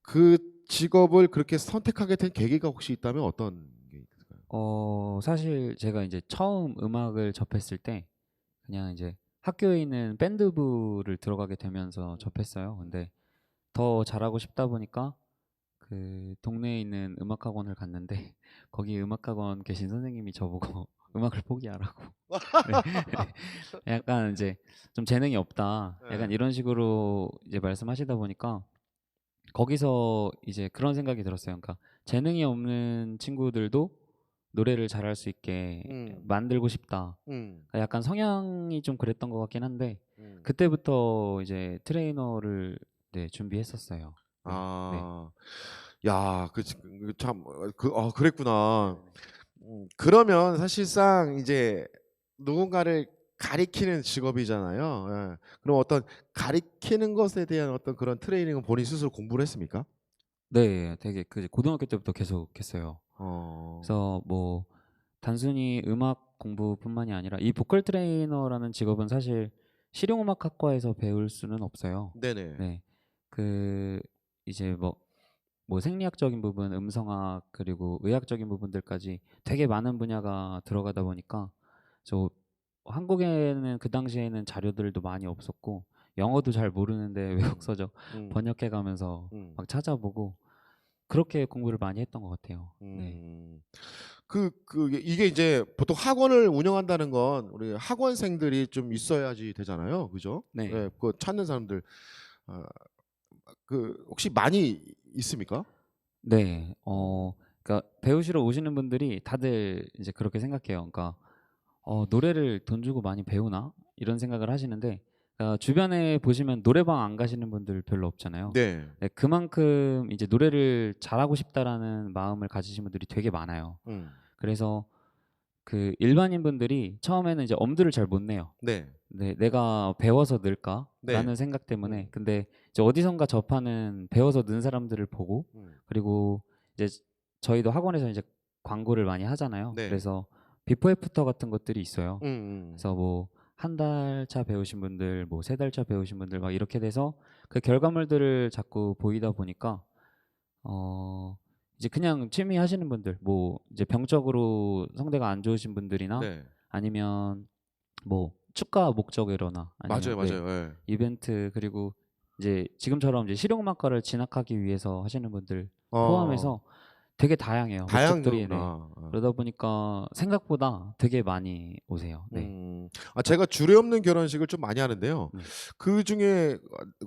A: 그 직업을 그렇게 선택하게 된 계기가 혹시 있다면 어떤 게 있을까요?
D: 사실 제가 이제 처음 음악을 접했을 때 그냥 이제 학교에 있는 밴드부를 들어가게 되면서 접했어요. 근데 더 잘하고 싶다 보니까 그 동네에 있는 음악학원을 갔는데 거기 음악학원 계신 선생님이 저보고 음악을 포기하라고 약간 이제 좀 재능이 없다 약간
A: 네.
D: 이런 식으로 이제 말씀하시다 보니까 거기서 이제 그런 생각이 들었어요. 그러니까 재능이 없는 친구들도 노래를 잘할 수 있게 만들고 싶다. 그러니까 약간 성향이 좀 그랬던 것 같긴 한데 그때부터 이제 트레이너를 준비했었어요. 네.
A: 야, 그랬구나. 그러면 사실상 이제 누군가를 가리키는 직업이잖아요. 예. 그럼 어떤 가리키는 것에 대한 어떤 그런 트레이닝은 본인 스스로 공부를 했습니까?
D: 네, 되게 그 고등학교 때부터 계속 했어요.
A: 어.
D: 그래서 뭐 단순히 음악 공부뿐만이 아니라 이 보컬 트레이너라는 직업은 사실 실용음악학과에서 배울 수는 없어요.
A: 네네.
D: 네, 그 이제 뭐 생리학적인 부분, 음성학 그리고 의학적인 부분들까지 되게 많은 분야가 들어가다 보니까 저 한국에는 그 당시에는 자료들도 많이 없었고 영어도 잘 모르는데 외국서적 번역해가면서 막 찾아보고 그렇게 공부를 많이 했던 것 같아요. 네.
A: 이게 이제 보통 학원을 운영한다는 건 우리 학원생들이 좀 있어야지 되잖아요. 그죠?
D: 네.
A: 예, 그 찾는 사람들 혹시 많이 있습니까?
D: 네. 그러니까 배우시러 오시는 분들이 다들 이제 그렇게 생각해요. 그러니까 노래를 돈 주고 많이 배우나? 이런 생각을 하시는데 주변에 보시면 노래방 안 가시는 분들 별로 없잖아요.
A: 네.
D: 네, 그만큼 이제 노래를 잘하고 싶다라는 마음을 가지신 분들이 되게 많아요. 그래서 그 일반인 분들이 처음에는 이제 엄두를 잘 못 내요.
A: 네.
D: 네, 내가 배워서 늘까라는
A: 네.
D: 생각 때문에. 근데 이제 어디선가 접하는 배워서 는 사람들을 보고 그리고 이제 저희도 학원에서 이제 광고를 많이 하잖아요.
A: 네.
D: 그래서 비포 애프터 같은 것들이 있어요.
A: 음.
D: 그래서 뭐 한 달 차 배우신 분들, 뭐 3달 차 배우신 분들 막 이렇게 돼서 그 결과물들을 자꾸 보이다 보니까 이제 그냥 취미 하시는 분들, 뭐 이제 병적으로 성대가 안 좋으신 분들이나
A: 네.
D: 아니면 뭐 축가 목적으로나 아니면
A: 맞아요. 예.
D: 이벤트 그리고 이제 지금처럼 이제 실용음악과를 진학하기 위해서 하시는 분들
A: 어.
D: 포함해서 되게 다양해요. 목적들이. 네.
A: 다양하구나.
D: 그러다 보니까 생각보다 되게 많이 오세요. 네.
A: 제가 주례 없는 결혼식을 좀 많이 하는데요.
D: 네.
A: 그 중에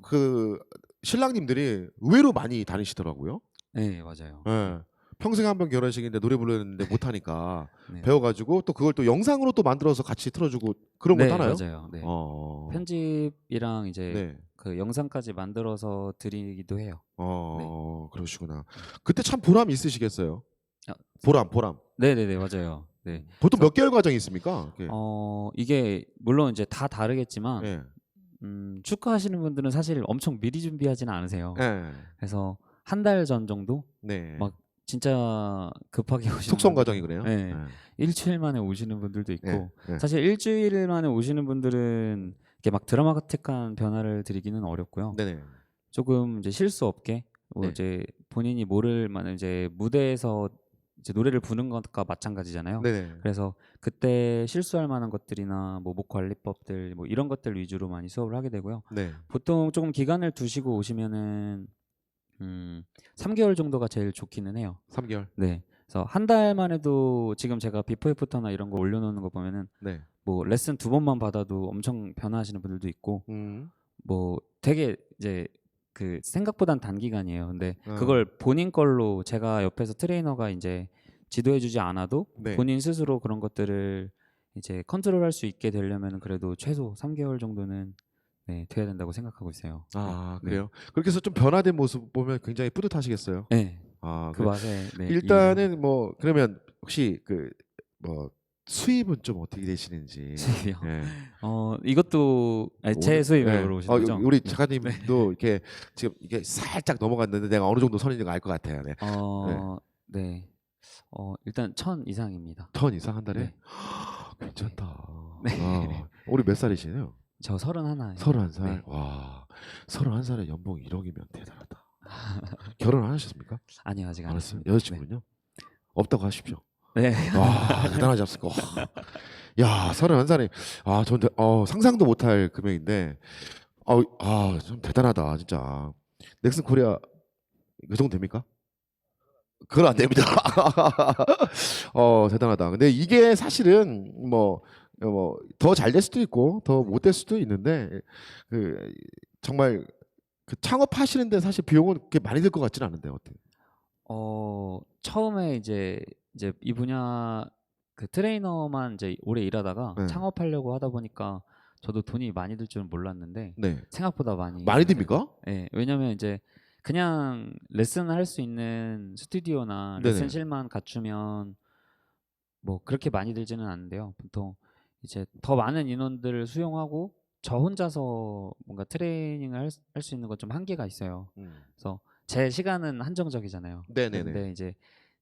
A: 그 신랑님들이 의외로 많이 다니시더라고요.
D: 네, 맞아요.
A: 예. 평생 한 번 결혼식인데 노래 부르는데 못 하니까
D: 네.
A: 배워가지고 또 그걸 또 영상으로 또 만들어서 같이 틀어주고 그런
D: 네,
A: 것도 하나요?
D: 맞아요. 네.
A: 어.
D: 편집이랑 이제
A: 네.
D: 그 영상까지 만들어서 드리기도 해요.
A: 그러시구나. 그때 참 보람 있으시겠어요. 보람.
D: 네네네, 맞아요. 네.
A: 보통 몇 개월 과정이 있습니까? 그게?
D: 이게 물론 이제 다 다르겠지만
A: 예.
D: 축구하시는 분들은 사실 엄청 미리 준비하지는 않으세요.
A: 예.
D: 그래서 한 달 전 정도
A: 네.
D: 막 진짜 급하게 오시는
A: 속성
D: 분들도-
A: 과정이 그래요?
D: 네.
A: 예.
D: 일주일 만에 오시는 분들도 있고
A: 예. 예.
D: 사실 일주일 만에 오시는 분들은 이렇게 막 드라마틱한 변화를 드리기는 어렵고요.
A: 네네.
D: 조금 이제 실수 없게 뭐
A: 네.
D: 이제 본인이 모를 만한 이제 무대에서 이제 노래를 부르는 것과 마찬가지잖아요.
A: 네네.
D: 그래서 그때 실수할 만한 것들이나 뭐 목 관리법들 뭐 이런 것들 위주로 많이 수업을 하게 되고요.
A: 네.
D: 보통 조금 기간을 두시고 오시면은 3개월 정도가 제일 좋기는 해요.
A: 3개월.
D: 네. 그래서 한 달만 해도 지금 제가 비포 애프터나 이런 거 올려놓는 거 보면은
A: 네.
D: 뭐 레슨 2번만 받아도 엄청 변화하시는 분들도 있고
A: 음.
D: 뭐 되게 이제 그 생각보단 단기간이에요. 근데
A: 어.
D: 그걸 본인 걸로 제가 옆에서 트레이너가 이제 지도해주지 않아도
A: 네.
D: 본인 스스로 그런 것들을 이제 컨트롤할 수 있게 되려면 그래도 최소 3개월 정도는 네, 돼야 된다고 생각하고 있어요.
A: 아,
D: 네.
A: 그래요? 그렇게 해서 좀 변화된 모습 보면 굉장히 뿌듯하시겠어요.
D: 네.
A: 아,
D: 그 맛에 네,
A: 일단은 뭐 그러면 혹시 그 뭐 수입은 좀 어떻게 되시는지.
D: 수입이요?
A: 예.
D: 이것도 아니, 제 수입을
A: 예.
D: 물어보시는 거죠?
A: 우리
D: 네.
A: 작가님도 이렇게 지금 이게 살짝 넘어갔는데 내가 어느 정도 선인지가 알 것 같아요. 네.
D: 네. 일단 1000 이상입니다.
A: 1000 이상 한 달에?
D: 네.
A: 괜찮다.
D: 네.
A: 우리 몇 살이시네요?
D: 저 31이에요.
A: 31살.
D: 네.
A: 와, 31살에 연봉 1억이면 대단하다. 결혼 안 하셨습니까?
D: 아니요, 아직 안
A: 알았어요.
D: 했습니다.
A: 여자친구는요? 없다고 하십시오.
D: 네.
A: 와, 대단하지 않습니까? 와. 야, 31살에 전 상상도 못할 금액인데 좀 대단하다, 진짜. 넥슨 코리아 그 정도 됩니까? 그건 안 됩니다. 대단하다. 근데 이게 사실은 뭐 더 잘 될 수도 있고 더 못 될 수도 있는데 그 정말 그 창업하시는데 사실 비용은 그렇게 많이 들 것 같지는 않은데 어떻게?
D: 처음에 이제 이 분야 그 트레이너만 이제 오래 일하다가
A: 네.
D: 창업하려고 하다 보니까 저도 돈이 많이 들 줄은 몰랐는데
A: 네.
D: 생각보다 많이
A: 듭니까?
D: 네, 왜냐면 이제 그냥 레슨을 할 수 있는 스튜디오나
A: 네네.
D: 레슨실만 갖추면 뭐 그렇게 많이 들지는 않는데요. 보통 이제 더 많은 인원들을 수용하고 저 혼자서 뭔가 트레이닝을 할 수 있는 건 좀 한계가 있어요. 그래서 제 시간은 한정적이잖아요.
A: 네네네.
D: 근데 이제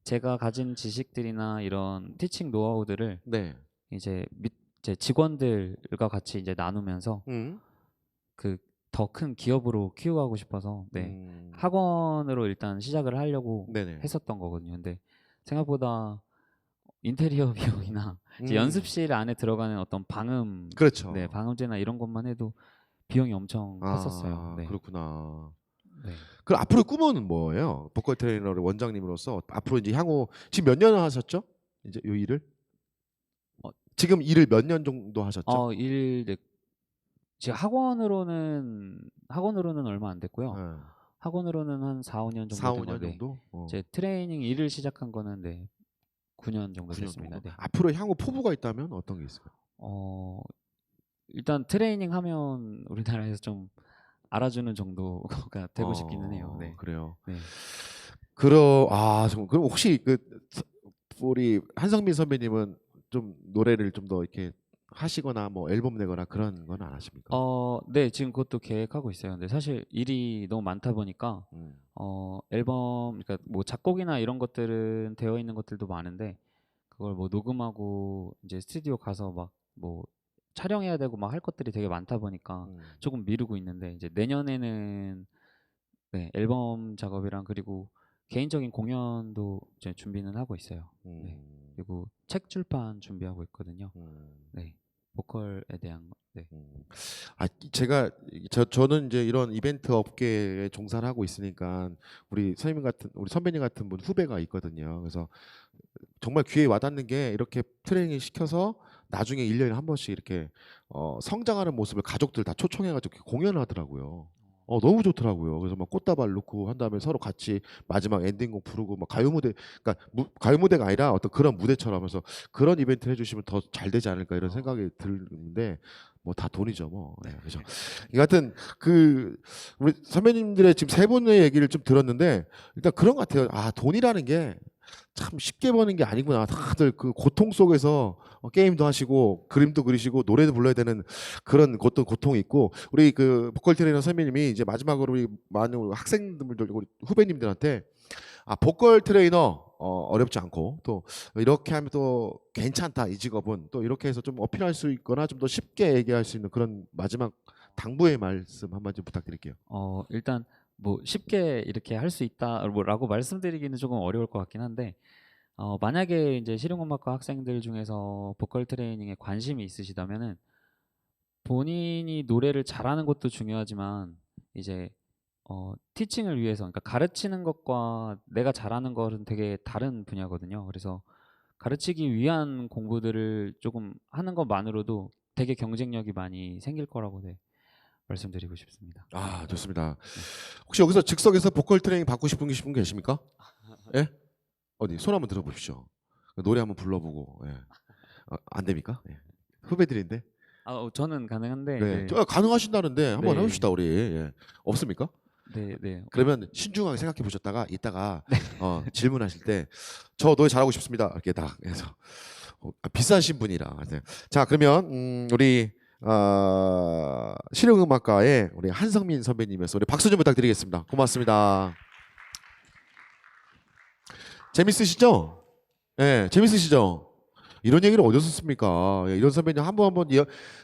D: 제가 가진 지식들이나 이런 티칭 노하우들을
A: 네.
D: 이제 제 직원들과 같이 이제 나누면서 그 더 큰 기업으로 키워가고 싶어서 학원으로 일단 시작을 하려고
A: 네네.
D: 했었던 거거든요. 근데 생각보다 인테리어 비용이나 이제
A: 음.
D: 연습실 안에 들어가는 어떤
A: 그렇죠.
D: 네, 방음제나 이런 것만 해도 비용이 엄청 컸었어요. 네.
A: 그렇구나.
D: 네.
A: 그럼 앞으로 꿈은 뭐예요? 보컬 트레이너를 원장님으로서 앞으로 이제 향후 지금 몇 년 하셨죠? 이제 이 일을? 지금 일을 몇 년 정도 하셨죠?
D: 지금 학원으로는 얼마 안 됐고요. 학원으로는 한 4, 5년 정도
A: 4,
D: 된
A: 5년
D: 건데
A: 정도?
D: 제 트레이닝 일을 시작한 거는 네, 9년 정도
A: 9년
D: 됐습니다.
A: 정도.
D: 네.
A: 앞으로 향후 포부가 있다면 어떤 게 있을까요?
D: 일단 트레이닝 하면 우리나라에서 좀 알아주는 정도가 되고 싶기는 해요. 네.
A: 그래요.
D: 네.
A: 그럼 혹시 우리 한성민 선배님은 좀 노래를 좀 더 이렇게 하시거나 뭐 앨범 내거나 그런 건 안 하십니까?
D: 네, 지금 그것도 계획하고 있어요. 근데 사실 일이 너무 많다 보니까 앨범, 그러니까 뭐 작곡이나 이런 것들은 되어 있는 것들도 많은데 그걸 뭐 녹음하고 이제 스튜디오 가서 막 뭐 촬영해야 되고 막 할 것들이 되게 많다 보니까 조금 미루고 있는데 이제 내년에는 네, 앨범 작업이랑 그리고 개인적인 공연도 이제 준비는 하고 있어요. 네. 그리고 책 출판 준비하고 있거든요. 네. 보컬에 대한 거. 네.
A: 저는 이제 이런 이벤트 업계에 종사를 하고 있으니까 우리 선배님 같은 분 후배가 있거든요. 그래서 정말 귀에 와닿는 게 이렇게 트레이닝 시켜서 나중에 1년에 한 번씩 이렇게 성장하는 모습을 가족들 다 초청해가지고 이렇게 공연을 하더라고요. 너무 좋더라고요. 그래서 막 꽃다발 놓고 한 다음에 서로 같이 마지막 엔딩곡 부르고 막 가요 무대가 아니라 어떤 그런 무대처럼 하면서 그런 이벤트 해주시면 더 잘 되지 않을까 이런 생각이 드는데 뭐 다 돈이죠 뭐. 네, 그죠. 여하튼 우리 선배님들의 지금 세 분의 얘기를 좀 들었는데 일단 그런 것 같아요. 돈이라는 게 참 쉽게 버는 게 아니구나. 다들 그 고통 속에서 게임도 하시고 그림도 그리시고 노래도 불러야 되는 그런 어떤 고통이 있고 우리 그 보컬 트레이너 선배님이 이제 마지막으로 우리 많은 우리 학생들 우리 후배님들한테 보컬 트레이너 어렵지 않고 또 이렇게 하면 또 괜찮다 이 직업은 또 이렇게 해서 좀 어필할 수 있거나 좀 더 쉽게 얘기할 수 있는 그런 마지막 당부의 말씀 한마디 부탁드릴게요.
D: 일단 뭐 쉽게 이렇게 할 수 있다라고 말씀드리기는 조금 어려울 것 같긴 한데 만약에 이제 실용음악과 학생들 중에서 보컬 트레이닝에 관심이 있으시다면은 본인이 노래를 잘하는 것도 중요하지만 이제 티칭을 위해서 그러니까 가르치는 것과 내가 잘하는 것은 되게 다른 분야거든요. 그래서 가르치기 위한 공부들을 조금 하는 것만으로도 되게 경쟁력이 많이 생길 거라고 네, 말씀드리고 싶습니다.
A: 좋습니다. 혹시 여기서 즉석에서 보컬 트레이닝 받고 싶은 분 계십니까? 예? 어디 손 한번 들어보십시오. 노래 한번 불러보고 안 됩니까? 예. 후배들인데.
D: 저는 가능한데
A: 네.
D: 네,
A: 가능하신다는데 한번
D: 네.
A: 해봅시다 우리. 예. 없습니까?
D: 네, 네.
A: 그러면 신중하게 생각해 보셨다가 이따가 질문하실 때 저 노래 잘하고 싶습니다. 이렇게 딱 해서 비싸신 분이라. 자 그러면 우리 실용음악과의 우리 한성민 선배님에서 우리 박수 좀 부탁드리겠습니다. 고맙습니다. 재밌으시죠? 예, 재밌으시죠? 이런 얘기를 어디서 씁니까? 예, 이런 선배님 한번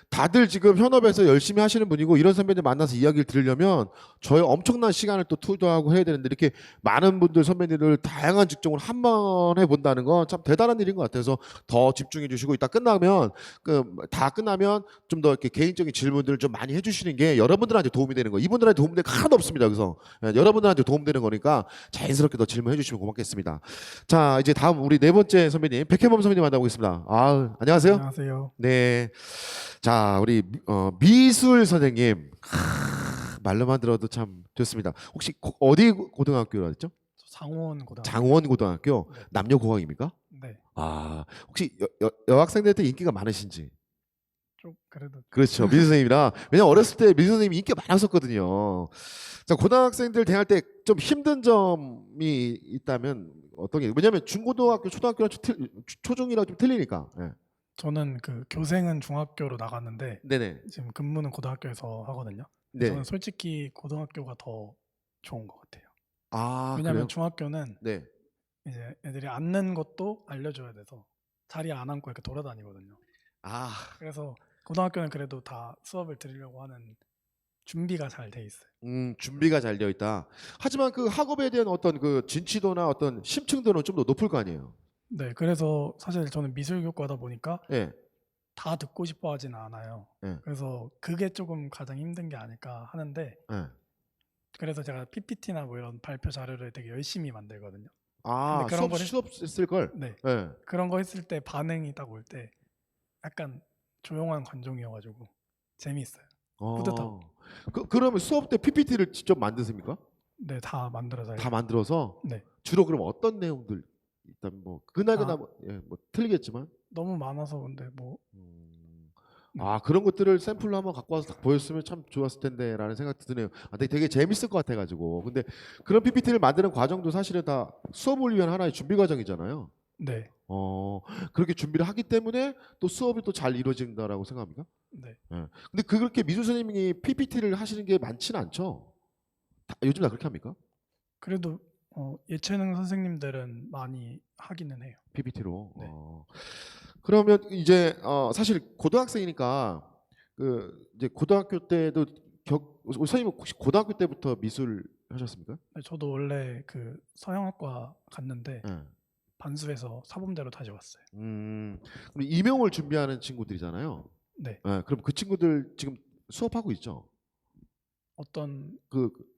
A: 다들 지금 현업에서 열심히 하시는 분이고 이런 선배님 만나서 이야기를 들으려면 저희 엄청난 시간을 또 투자하고 해야 되는데 이렇게 많은 분들 선배님들 다양한 직종을 한 번에 본다는 건 참 대단한 일인 것 같아서 더 집중해 주시고 이따 끝나면 다 끝나면 좀 더 이렇게 개인적인 질문들을 좀 많이 해주시는 게 여러분들한테 도움이 되는 거예요. 이분들한테 도움될 거 하나도 없습니다. 그래서 여러분들한테 도움되는 거니까 자연스럽게 더 질문해 주시면 고맙겠습니다. 자 이제 다음 우리 네 번째 선배님 백혜범 선배님 만나보겠습니다. 안녕하세요.
E: 안녕하세요.
A: 네. 자, 우리 미술 선생님. 말로만 들어도 참 좋습니다. 혹시 어디 고등학교라 했죠?
E: 저 장원 고등학교.
A: 장원 고등학교.
E: 네.
A: 남녀 고학입니까?
E: 네.
A: 혹시 여학생들한테 인기가 많으신지?
E: 좀 그래도
A: 그렇죠. 미술 선생님이라. 왜냐면 어렸을 때 미술 선생님이 인기가 많았었거든요. 자, 고등학생들 대할 때 좀 힘든 점이 있다면 어떤 게? 왜냐면 중고등학교, 초등학교랑 초중이랑 좀 틀리니까. 예.
E: 저는 그 교생은 중학교로 나갔는데
A: 네네.
E: 지금 근무는 고등학교에서 하거든요.
A: 네.
E: 저는 솔직히 고등학교가 더 좋은 것 같아요.
A: 그래요?
E: 왜냐하면 중학교는
A: 네.
E: 이제 애들이 앉는 것도 알려줘야 돼서 자리에 안 앉고 이렇게 돌아다니거든요. 그래서 고등학교는 그래도 다 수업을 들으려고 하는 준비가 잘 돼 있어요.
A: 준비가 잘 되어 있다. 하지만 그 학업에 대한 어떤 그 진취도나 어떤 심층도는 좀 더 높을 거 아니에요.
E: 네, 그래서 사실 저는 미술교과다 보니까
A: 예.
E: 다 듣고 싶어 하지는 않아요.
A: 예.
E: 그래서 그게 조금 가장 힘든 게 아닐까 하는데
A: 예.
E: 그래서 제가 PPT나 뭐 이런 발표 자료를 되게 열심히 만들거든요. 근데 그런
A: 수업 쓸 걸.
E: 네,
A: 예.
E: 그런 거 했을 때 반응이 딱 올 때 약간 조용한 관종이어가지고 재미있어요. 뿌듯하고.
A: 그러면 수업 때 PPT를 직접 만드십니까?
E: 네, 다 만들어서
A: 다 만들어서
E: 네,
A: 주로 그럼 어떤 내용들 일단 뭐 그날그날
E: 아.
A: 뭐 틀리겠지만
E: 너무 많아서 근데 뭐
A: 그런 것들을 샘플로 한번 갖고 와서 딱 보였으면 참 좋았을 텐데라는 생각도 드네요. 되게 재밌을 것 같아가지고. 근데 그런 PPT를 만드는 과정도 사실은 다 수업을 위한 하나의 준비 과정이잖아요.
E: 네,
A: 그렇게 준비를 하기 때문에 또 수업이 또 잘 이루어진다라고 생각합니까?
E: 네.
A: 근데 그렇게 미술 선생님이 PPT를 하시는 게 많지는 않죠. 요즘 다 그렇게 합니까?
E: 그래도 예체능 선생님들은 많이 하기는 해요.
A: PPT로.
E: 네.
A: 그러면 이제 사실 고등학생이니까 이제 고등학교 때도 우리 선생님 혹시 고등학교 때부터 미술 하셨습니까?
E: 네, 저도 원래 그 서양학과 갔는데
A: 네.
E: 반수해서 사범대로 다시 왔어요.
A: 그럼 임용을 준비하는 친구들이잖아요.
E: 네,
A: 그럼 그 친구들 지금 수업하고 있죠?
E: 어떤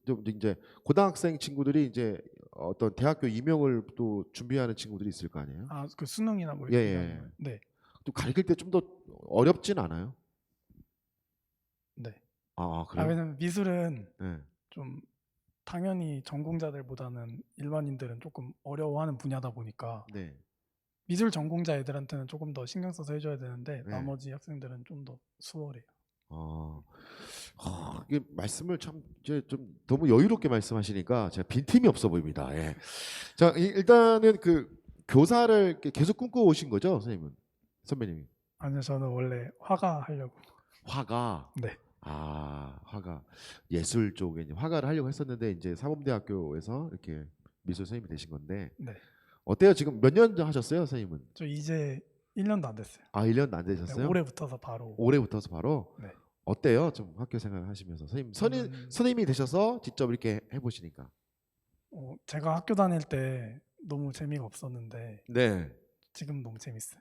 A: 좀 이제 고등학생 친구들이 이제 어떤 대학교 임용을 또 준비하는 친구들이 있을 거 아니에요?
E: 그 수능이나 뭐
A: 예,
E: 이런
A: 예.
E: 거요? 네,
A: 또 가르칠 때 좀 더 어렵진 않아요?
E: 네.
A: 그래요?
E: 왜냐면 미술은
A: 네.
E: 좀 당연히 전공자들보다는 일반인들은 조금 어려워하는 분야다 보니까
A: 네.
E: 미술 전공자 애들한테는 조금 더 신경 써서 해줘야 되는데
A: 네.
E: 나머지 학생들은 좀 더 수월해요.
A: 이게 말씀을 참 이제 좀 너무 여유롭게 말씀하시니까 제가 빈틈이 없어 보입니다. 예. 자, 일단은 그 교사를 이렇게 계속 꿈꿔 오신 거죠, 선생님은? 선배님이.
E: 아니요, 저는 원래 화가 하려고.
A: 화가.
E: 네.
A: 화가 예술 쪽에 이제 화가를 하려고 했었는데 이제 사범대학교에서 이렇게 미술 선생님이 되신 건데
E: 네.
A: 어때요? 지금 몇 년 하셨어요, 선생님은?
E: 저 이제 1년도 안 됐어요.
A: 1년도 안
E: 네,
A: 되셨어요?
E: 올해 붙어서 바로.
A: 올해 붙어서 바로.
E: 네.
A: 어때요? 좀 학교 생활 하시면서 선생님이 되셔서 직접 이렇게 해보시니까.
E: 제가 학교 다닐 때 너무 재미가 없었는데
A: 네.
E: 지금 너무 재밌어요.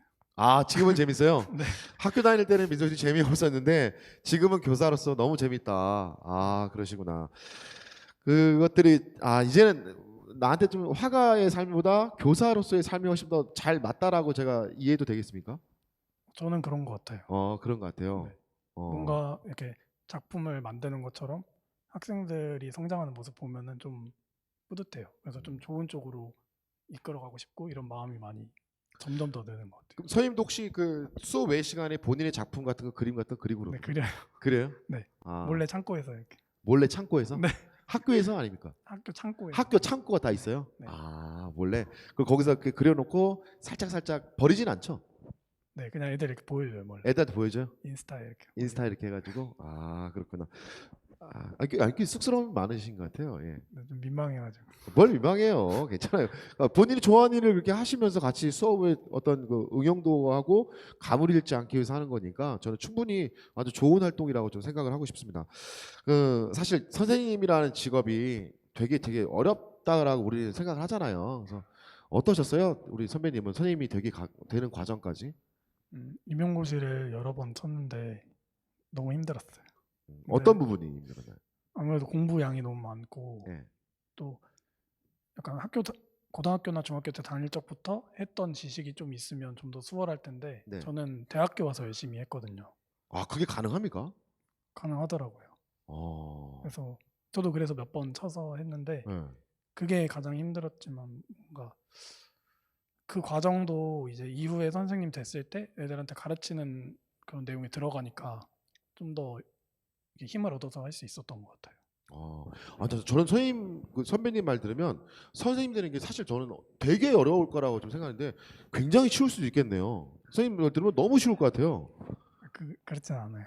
A: 지금은 재밌어요?
E: 네.
A: 학교 다닐 때는 민석이 재미없었는데 지금은 교사로서 너무 재밌다. 그러시구나. 그것들이 이제는 나한테 좀 화가의 삶보다 교사로서의 삶이 훨씬 더 잘 맞다라고 제가 이해도 되겠습니까?
E: 저는 그런 것 같아요.
A: 그런 것 같아요.
E: 네. 뭔가 이렇게 작품을 만드는 것처럼 학생들이 성장하는 모습 보면은 좀 뿌듯해요. 그래서 좀 좋은 쪽으로 이끌어가고 싶고 이런 마음이 많이 점점 더 느는 것 같아요.
A: 그럼 선생님도 혹시 그 수업 외 시간에 본인의 작품 같은 거 그림 같은 거 그리고
E: 네,
A: 그러세요?
E: 그래요.
A: 그래요?
E: 네.
A: 아,
E: 몰래 창고에서 이렇게.
A: 몰래 창고에서?
E: 네.
A: 학교에서 아닙니까?
E: 학교 창고에.
A: 학교 창고가 다 있어요?
E: 네.
A: 몰래. 그럼 거기서 이렇게 그려놓고 살짝 버리진 않죠?
E: 네, 그냥 애들 이렇게 보여줘요, 몰래.
A: 애들한테 보여줘요?
E: 인스타에 이렇게.
A: 인스타 이렇게 해가지고. 그렇구나. 이렇게 쑥스러움 많으신 것 같아요. 예.
E: 네, 좀 민망해가지고.
A: 뭘 민망해요. 괜찮아요. 본인이 좋아하는 일을 그렇게 하시면서 같이 수업에 어떤 그 응용도 하고 가물 잃지 않기 위해서 하는 거니까 저는 충분히 아주 좋은 활동이라고 좀 생각을 하고 싶습니다. 사실 선생님이라는 직업이 되게 어렵다라고 우리는 생각을 하잖아요. 그래서 어떠셨어요? 우리 선배님은 선생님이 되는 과정까지?
E: 임용고시를 여러 번 쳤는데 너무 힘들었어요.
A: 어떤 부분이 힘들었나요?
E: 아무래도 공부 양이 너무 많고
A: 네.
E: 또 약간 고등학교나 중학교 때 다닐 적부터 했던 지식이 좀 있으면 좀 더 수월할 텐데
A: 네.
E: 저는 대학교 와서 열심히 했거든요.
A: 그게 가능합니까?
E: 가능하더라고요. 그래서 저도 그래서 몇 번 쳐서 했는데
A: 네.
E: 그게 가장 힘들었지만 뭔가 그 과정도 이제 이후에 선생님 됐을 때 애들한테 가르치는 그런 내용이 들어가니까 좀 더 힘을 얻어서 할 수 있었던 것 같아요.
A: 저는 선배님 말 들으면 선생님 되는 게 사실 저는 되게 어려울 거라고 좀 생각하는데 굉장히 쉬울 수도 있겠네요. 선생님 말 들으면 너무 쉬울 것 같아요.
E: 그렇진 않아요.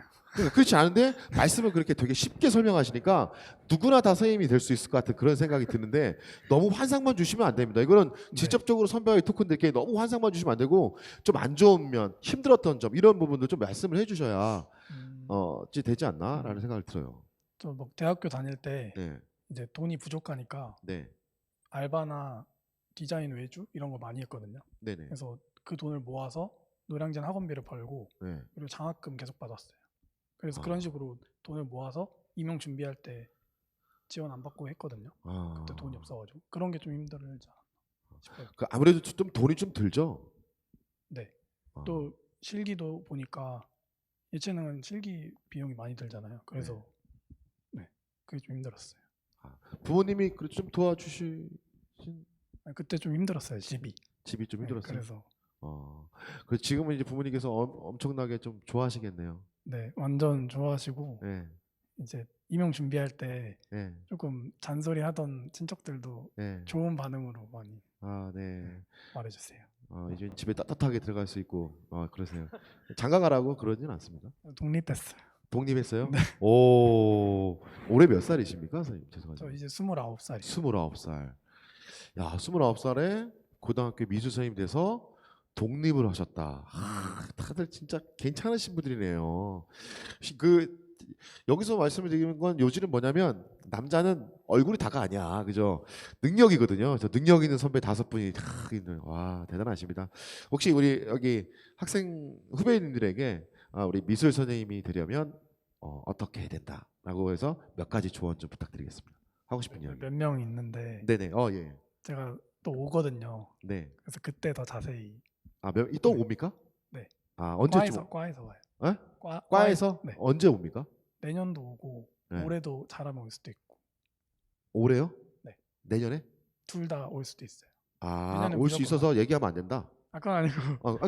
A: 그렇지 않은데 말씀을 그렇게 되게 쉽게 설명하시니까 누구나 다 선생님이 될 수 있을 것 같은 그런 생각이 드는데 너무 환상만 주시면 안 됩니다. 이거는 직접적으로 선배와의 토크인데 이렇게 너무 환상만 주시면 안 되고 좀 안 좋은 면, 힘들었던 점 이런 부분도 좀 말씀을 해주셔야 되지 않나라는 생각을 들어요.
E: 저 뭐 대학교 다닐 때
A: 네.
E: 이제 돈이 부족하니까
A: 네.
E: 알바나 디자인 외주 이런 거 많이 했거든요.
A: 네네.
E: 그래서 그 돈을 모아서 노량진 학원비를 벌고
A: 네.
E: 그리고 장학금 계속 받았어요. 그래서 그런 식으로 돈을 모아서 임용 준비할 때 지원 안 받고 했거든요. 그때 돈이 없어가지고 그런 게 좀 힘들지 않았나 싶어요.
A: 아무래도 좀 돈이 좀 들죠.
E: 네. 또 실기도 보니까 예체능은 실기 비용이 많이 들잖아요. 그래서 그게 좀 힘들었어요.
A: 부모님이 그래도 좀 도와주신
E: 그때 좀 힘들었어요. 집이
A: 좀 힘들었어요.
E: 그래서
A: 그래서 지금은 이제 부모님께서 엄청나게 좀 좋아하시겠네요.
E: 네, 완전 좋아하시고
A: 네.
E: 이제 임용 준비할 때
A: 네.
E: 조금 잔소리 하던 친척들도
A: 네.
E: 좋은 반응으로 많이
A: 네.
E: 말해주세요.
A: 이제 집에 따뜻하게 들어갈 수 있고 그러세요. 장가 가라고 그러진 않습니까?
E: 독립했어요.
A: 독립했어요?
E: 네.
A: 올해 몇 살이십니까, 선생님? 죄송하지만.
E: 저 이제 29살이에요.
A: 29살. 야, 29살에 고등학교 미술 선생님이 돼서 독립을 하셨다. 다들 진짜 괜찮으신 분들이네요. 여기서 말씀을 드리는 건 요지는 뭐냐면 남자는 얼굴이 다가 아니야, 그죠? 능력이거든요. 저 능력 있는 선배 5분이 와 대단하십니다. 혹시 우리 여기 학생 후배님들에게 우리 미술 선생님이 되려면 어떻게 해야 된다라고 해서 몇 가지 조언 좀 부탁드리겠습니다. 하고 싶은 이야기.
E: 몇 명 있는데
A: 네네. 예.
E: 제가 또 오거든요.
A: 네.
E: 그래서 그때 더 자세히.
A: 또 옵니까?
E: 네.
A: 언제쯤?
E: 과에서 와요.
A: 에?
E: 과에서?
A: 네. 언제 옵니까?
E: 내년도 오고
A: 네.
E: 올해도 잘하면 올 수도 있고.
A: 올해요?
E: 네.
A: 내년에?
E: 둘 다 올 수도 있어요.
A: 올 수 있어서 얘기하면 안 된다.
E: 아까 아니고.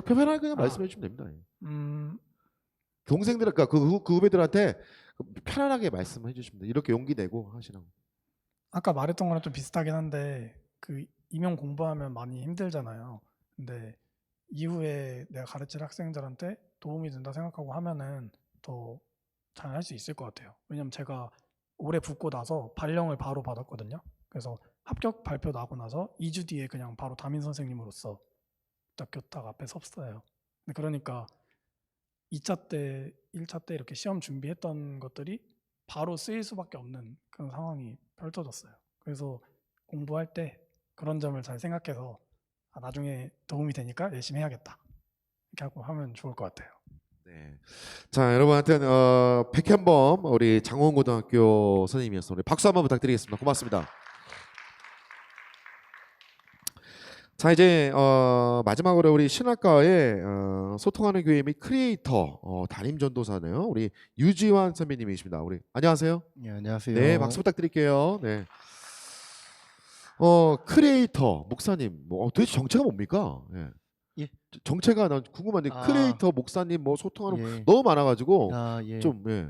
A: 편하게 그냥 말씀해 주시면 됩니다. 동생들 그러니까 그 후배들한테 편안하게 말씀해 주시면 돼요. 이렇게 용기 내고 하시라고.
E: 아까 말했던 거랑 좀 비슷하긴 한데 그 임용 공부하면 많이 힘들잖아요. 근데 이후에 내가 가르칠 학생들한테 도움이 된다 생각하고 하면은 더 잘 할 수 있을 것 같아요. 왜냐면 제가 올해 붙고 나서 발령을 바로 받았거든요. 그래서 합격 발표 나고 나서 2주 뒤에 그냥 바로 담임 선생님으로서 딱 교탁 앞에 섰어요. 근데 그러니까 2차 때, 1차 때 이렇게 시험 준비했던 것들이 바로 쓰일 수밖에 없는 그런 상황이 펼쳐졌어요. 그래서 공부할 때 그런 점을 잘 생각해서 아, 나중에 도움이 되니까 열심히 해야겠다. 이렇게 하고 하면 좋을 것 같아요.
A: 네. 자, 여러분 하여튼 백현범 우리 장원고등학교 선생님이었습니다. 우리 박수 한번 부탁드리겠습니다. 고맙습니다. 자, 이제 마지막으로 우리 신학과의 소통하는 교회 및 크리에이터 담임 전도사네요. 우리 유지환 선배님이십니다. 우리 안녕하세요.
F: 예, 안녕하세요.
A: 네, 박수 부탁드릴게요. 네. 크리에이터 목사님, 뭐 도대체 정체가 뭡니까? 예.
F: 예.
A: 정체가 난 궁금한데
F: 아.
A: 크리에이터 목사님 뭐 소통하는
F: 예.
A: 너무 많아가지고
F: 아, 예.
A: 좀 예.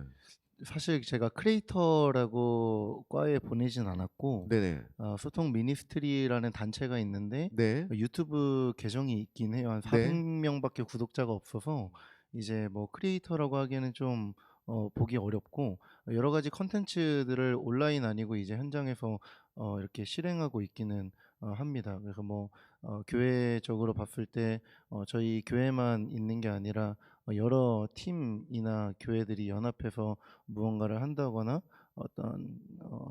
F: 사실 제가 크리에이터라고 과에 보내진 않았고
A: 네네.
F: 소통 미니스트리라는 단체가 있는데
A: 네.
F: 유튜브 계정이 있긴 해요. 한
A: 네.
F: 400명밖에 구독자가 없어서 이제 뭐 크리에이터라고 하기에는 좀 보기 어렵고 여러 가지 컨텐츠들을 온라인 아니고 이제 현장에서 이렇게 실행하고 있기는 합니다. 그래서 뭐 교회적으로 봤을 때 저희 교회만 있는 게 아니라 여러 팀이나 교회들이 연합해서 무언가를 한다거나 어떤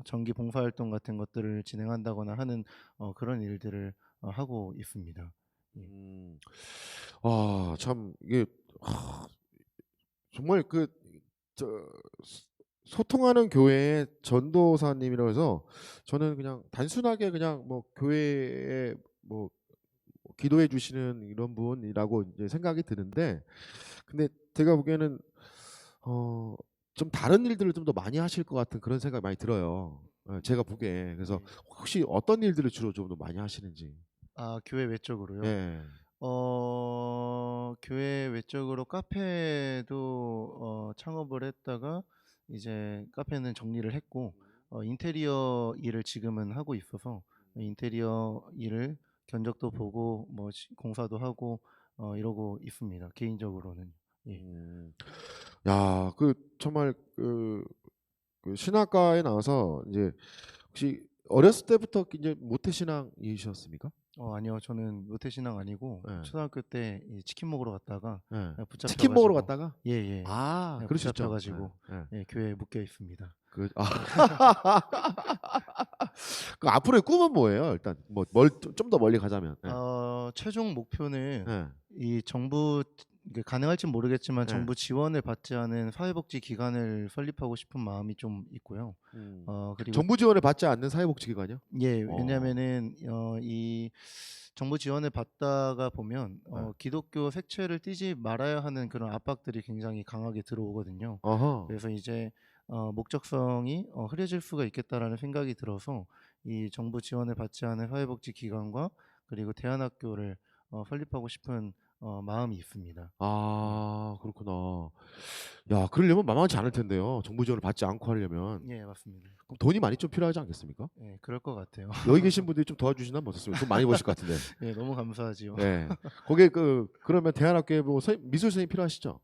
F: 정기 봉사활동 같은 것들을 진행한다거나 하는 그런 일들을 하고 있습니다. 예.
A: 참 이게 정말 저 소통하는 교회의 전도사님이라고 해서 저는 그냥 단순하게 그냥 뭐 교회에 뭐 기도해 주시는 이런 분이라고 이제 생각이 드는데 근데 제가 보기에는 좀 다른 일들을 좀 더 많이 하실 것 같은 그런 생각이 많이 들어요. 제가 보기에. 그래서
F: 네.
A: 혹시 어떤 일들을 주로 좀 더 많이 하시는지.
F: 아, 교회 외적으로요?
A: 예.
F: 교회 외적으로 카페도 창업을 했다가 이제 카페는 정리를 했고 인테리어 일을 지금은 하고 있어서 인테리어 일을 견적도 보고 뭐 공사도 하고 이러고 있습니다. 개인적으로는. 예.
A: 야, 정말 그 신학과에 나와서 이제 혹시 어렸을 때부터 이제 모태신앙이셨습니까?
F: 아니요. 저는 모태신앙 아니고
A: 예.
F: 초등학교 때 이 치킨 먹으러 갔다가
A: 예.
F: 붙잡혀
A: 치킨 먹으러
F: 가지고
A: 갔다가
F: 예예.
A: 그럴 수 있죠.
F: 붙잡혀 가지고
A: 예.
F: 예, 교회에 묶여 있습니다.
A: 그 앞으로의 꿈은 뭐예요? 일단 뭐 좀 더 멀리 가자면. 예.
F: 최종 목표는
A: 예.
F: 이 정부 이게 가능할진 모르겠지만
A: 예.
F: 정부 지원을 받지 않은 사회복지 기관을 설립하고 싶은 마음이 좀 있고요. 그리고
A: 정부 지원을 받지 않는 사회복지기관이요?
F: 예, 왜냐면은 이 정부 지원을 받다가 보면 기독교 색채를 띠지 말아야 하는 그런 압박들이 굉장히 강하게 들어오거든요.
A: 어허.
F: 그래서 이제 목적성이 흐려질 수가 있겠다라는 생각이 들어서 이 정부 지원을 받지 않은 사회복지 기관과 그리고 대안학교를 설립하고 싶은 마음이 있습니다.
A: 그렇구나. 야, 그러려면 만만치 않을 텐데요. 정부 지원을 받지 않고 하려면.
F: 예, 맞습니다.
A: 그럼 돈이 많이 좀 필요하지 않겠습니까?
F: 예, 그럴 것 같아요.
A: 여기 계신 분들이 좀 도와주시면 어떻습니까? 돈 많이 버실 것 같은데.
F: 예, 너무 감사하지요.
A: 예. 거기에 그러면 대안학교에 뭐 미술 선생님 필요하시죠?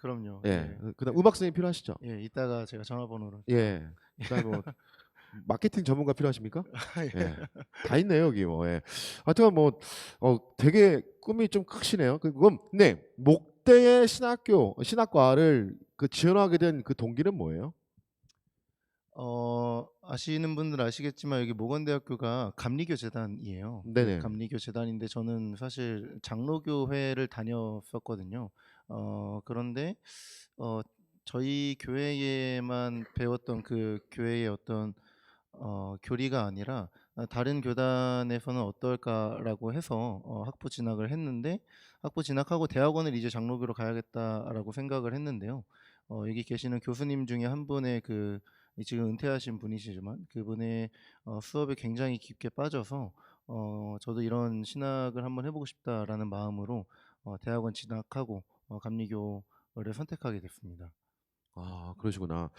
F: 그럼요.
A: 예. 그다음 음악 선생님 필요하시죠?
F: 예, 이따가 제가 전화번호를
A: 예. 그다음에 뭐 마케팅 전문가 필요하십니까? 예. 다 있네요, 여기 뭐. 예. 하여튼 뭐 되게 꿈이 좀 크시네요. 그럼 네. 목대의 신학과를 지원하게 된 그 동기는 뭐예요?
F: 아시는 분들 아시겠지만 여기 모건대학교가 감리교 재단이에요.
A: 네네.
F: 감리교 재단인데 저는 사실 장로교회를 다녔었거든요. 그런데 저희 교회에만 배웠던 그 교회의 어떤 교리가 아니라 다른 교단에서는 어떨까라고 해서 학부 진학을 했는데 학부 진학하고 대학원을 이제 장로교로 가야겠다라고 생각을 했는데요. 여기 계시는 교수님 중에 한 분의 지금 은퇴하신 분이시지만 그분의 수업에 굉장히 깊게 빠져서 저도 이런 신학을 한번 해보고 싶다라는 마음으로 대학원 진학하고 감리교 거를 선택하게 됐습니다.
A: 아, 그러시구나.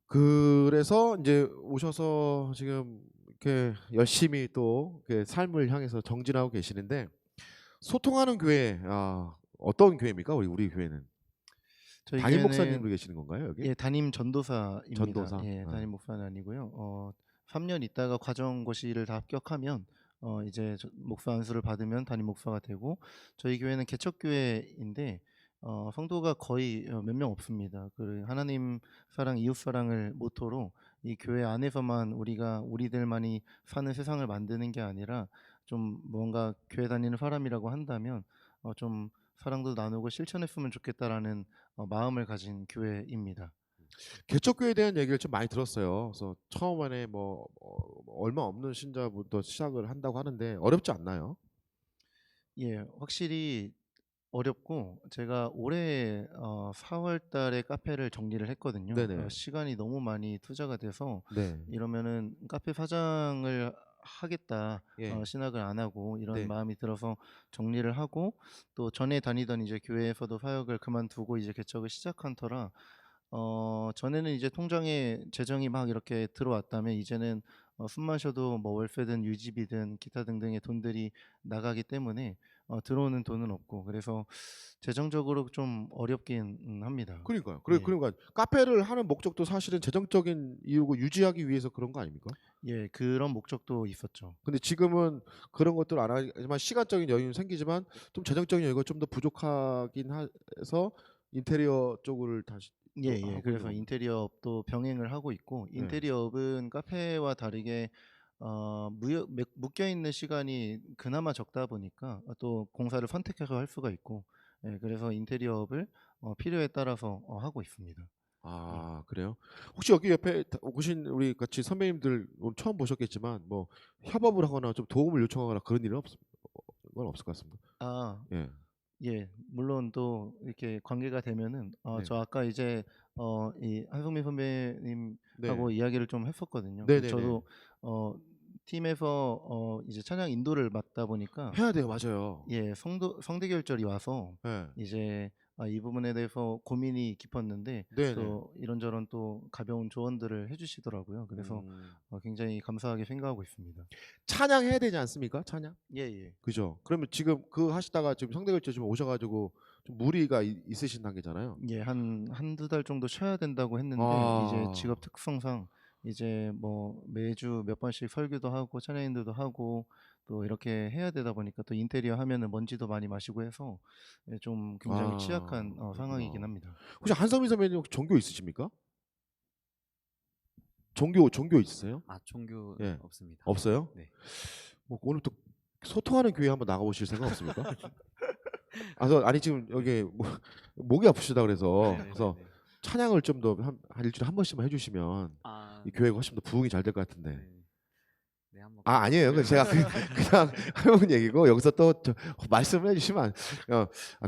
A: 그래서 이제 오셔서 지금 이렇게 열심히 또 이렇게 삶을 향해서 정진하고 계시는데 소통하는 교회, 어떤 교회입니까? 우리 교회는
F: 저희
A: 담임
F: 교회는
A: 목사님으로 계시는 건가요, 여기?
F: 예, 담임 전도사입니다.
A: 전도사.
F: 예,
A: 아.
F: 담임 목사는 아니고요. 3년 있다가 과정고시를 다 합격하면 이제 목사 안수를 받으면 담임 목사가 되고, 저희 교회는 개척교회인데 성도가 거의 몇 명 없습니다. 그 하나님 사랑, 이웃 사랑을 모토로 이 교회 안에서만 우리들만이 사는 세상을 만드는 게 아니라, 좀 뭔가 교회 다니는 사람이라고 한다면 좀 사랑도 나누고 실천했으면 좋겠다라는 마음을 가진 교회입니다.
A: 개척교회에 대한 얘기를 좀 많이 들었어요. 그래서 처음에 얼마 없는 신자부터 시작을 한다고 하는데 어렵지 않나요?
F: 예, 확실히 어렵고, 제가 올해 4월 달에 카페를 정리를 했거든요.
A: 네네.
F: 시간이 너무 많이 투자가 돼서
A: 네.
F: 이러면은 카페 사장을 하겠다,
A: 예.
F: 신학을 안 하고 이런
A: 네.
F: 마음이 들어서 정리를 하고, 또 전에 다니던 이제 교회에서도 사역을 그만두고 이제 개척을 시작한 터라, 전에는 이제 통장에 재정이 막 이렇게 들어왔다면, 이제는 숨 마셔도 뭐 월세든 유지비든 기타 등등의 돈들이 나가기 때문에 들어오는 돈은 없고, 그래서 재정적으로 좀 어렵긴 합니다.
A: 그러니까요.
F: 예.
A: 그러니까 카페를 하는 목적도 사실은 재정적인 이유고 유지하기 위해서 그런 거 아닙니까?
F: 예, 그런 목적도 있었죠.
A: 근데 지금은 그런 것들 안 하지만 시간적인 여유는 생기지만 좀 재정적인 여유가 좀 더 부족하긴 해서 인테리어 쪽을 다시 또
F: 예,
A: 하고
F: 그래서
A: 있는
F: 인테리어업도 병행을 하고 있고,
A: 네.
F: 인테리어업은 카페와 다르게 묶여 있는 시간이 그나마 적다 보니까 또 공사를 선택해서 할 수가 있고, 예, 그래서 인테리어업을 필요에 따라서 하고 있습니다.
A: 아, 그래요? 혹시 여기 옆에 오신 우리 같이 선배님들 오늘 처음 보셨겠지만 뭐 협업을 하거나 좀 도움을 요청하거나 그런 일은 건 없을 것 같습니다.
F: 아,
A: 예.
F: 예, 물론 또 이렇게 관계가 되면은
A: 네.
F: 저 아까 이제 이 한성민 선배님하고
A: 네.
F: 이야기를 좀 했었거든요.
A: 네네네.
F: 저도 팀에서 이제 찬양 인도를 맡다 보니까,
A: 해야 돼요. 맞아요.
F: 예, 성대결절이 와서
A: 예.
F: 이제 이 부분에 대해서 고민이 깊었는데,
A: 네네.
F: 또 이런저런 또 가벼운 조언들을 해주시더라고요. 그래서 굉장히 감사하게 생각하고 있습니다.
A: 찬양 해야 되지 않습니까? 찬양?
F: 예.
A: 그죠? 그러면 지금 그 하시다가 지금 성대결절 좀 오셔가지고 좀 무리가 있으신 단계잖아요.
F: 예, 한두 달 정도 쉬어야 된다고 했는데, 이제
A: 아.
F: 직업 특성상 이제 뭐 매주 몇 번씩 설교도 하고 찬양인도도 하고 또 이렇게 해야 되다 보니까, 또 인테리어 하면은 먼지도 많이 마시고 해서 좀 굉장히 취약한
A: 그렇구나.
F: 상황이긴 합니다.
A: 혹시 한성민 선배님 혹시 종교 있으십니까? 종교 있으세요?
D: 종교는
A: 예.
D: 없습니다.
A: 없어요?
D: 네.
A: 뭐 오늘 또 소통하는 교회 한번 나가보실 생각 없습니까? 아니 지금 여기 목이 아프시다 그래서
D: 네네네네.
A: 찬양을 좀 더 한 일주일에 한 번씩만 해주시면 이 교회가 훨씬 더 부흥이 잘 될 것 같은데.
D: 네, 한번
A: 아니에요. 그 제가 그냥 해본 얘기고 여기서 또 말씀을 해주시면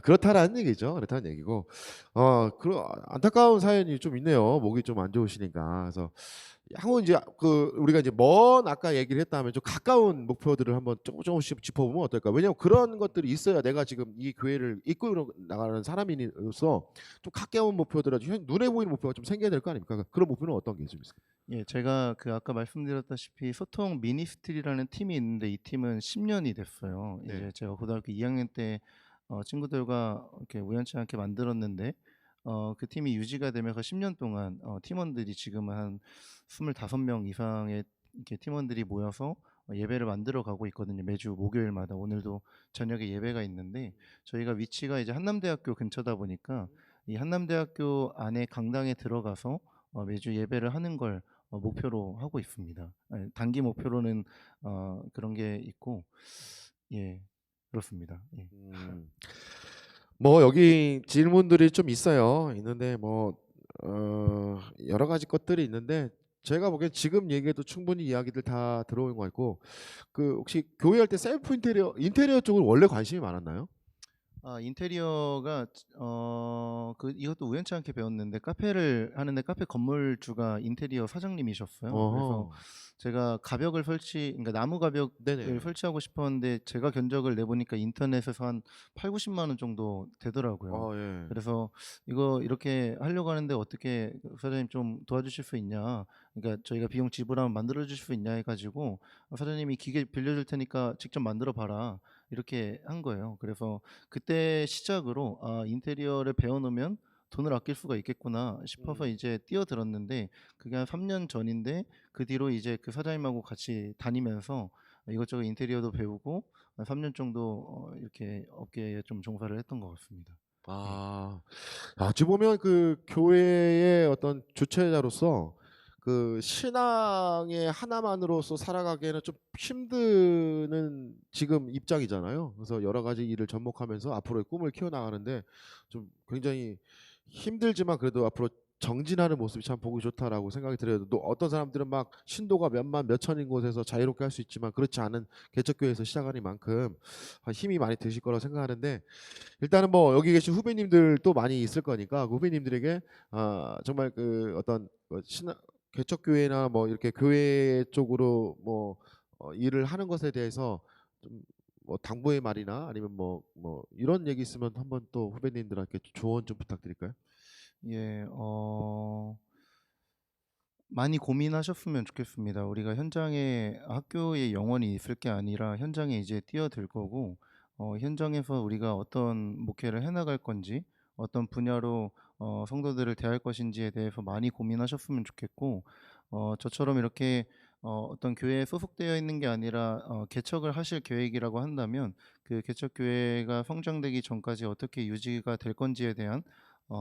A: 그렇다라는 얘기죠. 그렇다는 얘기고 그런 안타까운 사연이 좀 있네요. 목이 좀 안 좋으시니까. 그래서 향후 이제 우리가 이제 아까 얘기를 했다면 좀 가까운 목표들을 한번 조금씩 짚어보면 어떨까? 왜냐하면 그런 것들이 있어야 내가 지금 이 교회를 이끌어 나가는 사람으로서 좀 가까운 목표들, 눈에 보이는 목표가 좀 생겨야 될 거 아닙니까? 그런 목표는 어떤 게 좀 있을까요?
F: 예, 제가 아까 말씀드렸다시피 소통 미니스트리라는 팀이 있는데, 이 팀은 10년이 됐어요.
A: 네.
F: 이제 제가 고등학교 2학년 때 친구들과 이렇게 우연치 않게 만들었는데, 그 팀이 유지가 되면서 10년 동안 팀원들이 지금은 한 25명 이상의 이렇게 팀원들이 모여서 예배를 만들어 가고 있거든요. 매주 목요일마다. 오늘도 저녁에 예배가 있는데, 저희가 위치가 이제 한남대학교 근처다 보니까 이 한남대학교 안에 강당에 들어가서 매주 예배를 하는 걸 목표로 하고 있습니다. 단기 목표로는 그런 게 있고, 예, 그렇습니다. 예.
A: 뭐 여기 질문들이 좀 있는데 여러 가지 것들이 있는데 제가 보기엔 지금 얘기해도 충분히 이야기들 다 들어온 것 같고 혹시 교회할 때 셀프 인테리어 쪽은 원래 관심이 많았나요?
F: 인테리어가 이것도 우연치 않게 배웠는데, 카페를 하는데 카페 건물주가 인테리어 사장님이셨어요. 그래서
A: 어허.
F: 제가 가벽을 그러니까 나무 가벽을
A: 네네.
F: 설치하고 싶었는데 제가 견적을 내보니까 인터넷에서 한 8-90만 원 정도 되더라고요.
A: 예.
F: 그래서 "이거 이렇게 하려고 하는데 어떻게 사장님 좀 도와주실 수 있냐. 그러니까 저희가 비용 지불하면 만들어 주실 수 있냐." 해 가지고 사장님이 "기계 빌려줄 테니까 직접 만들어 봐라." 이렇게 한 거예요. 그래서 그때 시작으로 '아 인테리어를 배워 놓으면 돈을 아낄 수가 있겠구나.' 싶어서 이제 뛰어들었는데 그게 한 3년 전인데 그 뒤로 이제 그 사장님하고 같이 다니면서 이것저것 인테리어도 배우고 한 3년 정도 이렇게 업계에 좀 종사를 했던 것 같습니다. 예.
A: 아. 어찌 보면 그 교회의 어떤 주체자로서 그 신앙의 하나만으로서 살아가기에는 좀 힘드는 지금 입장이잖아요. 그래서 여러 가지 일을 접목하면서 앞으로의 꿈을 키워나가는데 좀 굉장히 힘들지만 그래도 앞으로 정진하는 모습이 참 보기 좋다라고 생각이 들어요. 또 어떤 사람들은 막 신도가 몇만 몇천인 곳에서 자유롭게 할 수 있지만 그렇지 않은 개척교회에서 시작하니만큼 힘이 많이 드실 거라고 생각하는데 일단은 뭐 여기 계신 후배님들 또 많이 있을 거니까 그 후배님들에게 정말 그 어떤 신앙 개척교회나 뭐 이렇게 교회 쪽으로 뭐 일을 하는 것에 대해서 좀 뭐 당부의 말이나 아니면 뭐 이런 얘기 있으면 한번 또 후배님들한테 조언 좀 부탁드릴까요?
F: 예. 많이 고민하셨으면 좋겠습니다. 우리가 현장에 학교에 영원히 있을 게 아니라 현장에 이제 뛰어들 거고 현장에서 우리가 어떤 목회를 해 나갈 건지 어떤 분야로 성도들을 대할 것인지에 대해서 많이 고민하셨으면 좋겠고 저처럼 이렇게 어떤 교회에 소속되어 있는 게 아니라 개척을 하실 계획이라고 한다면 그 개척 교회가 성장되기 전까지 어떻게 유지가 될 건지에 대한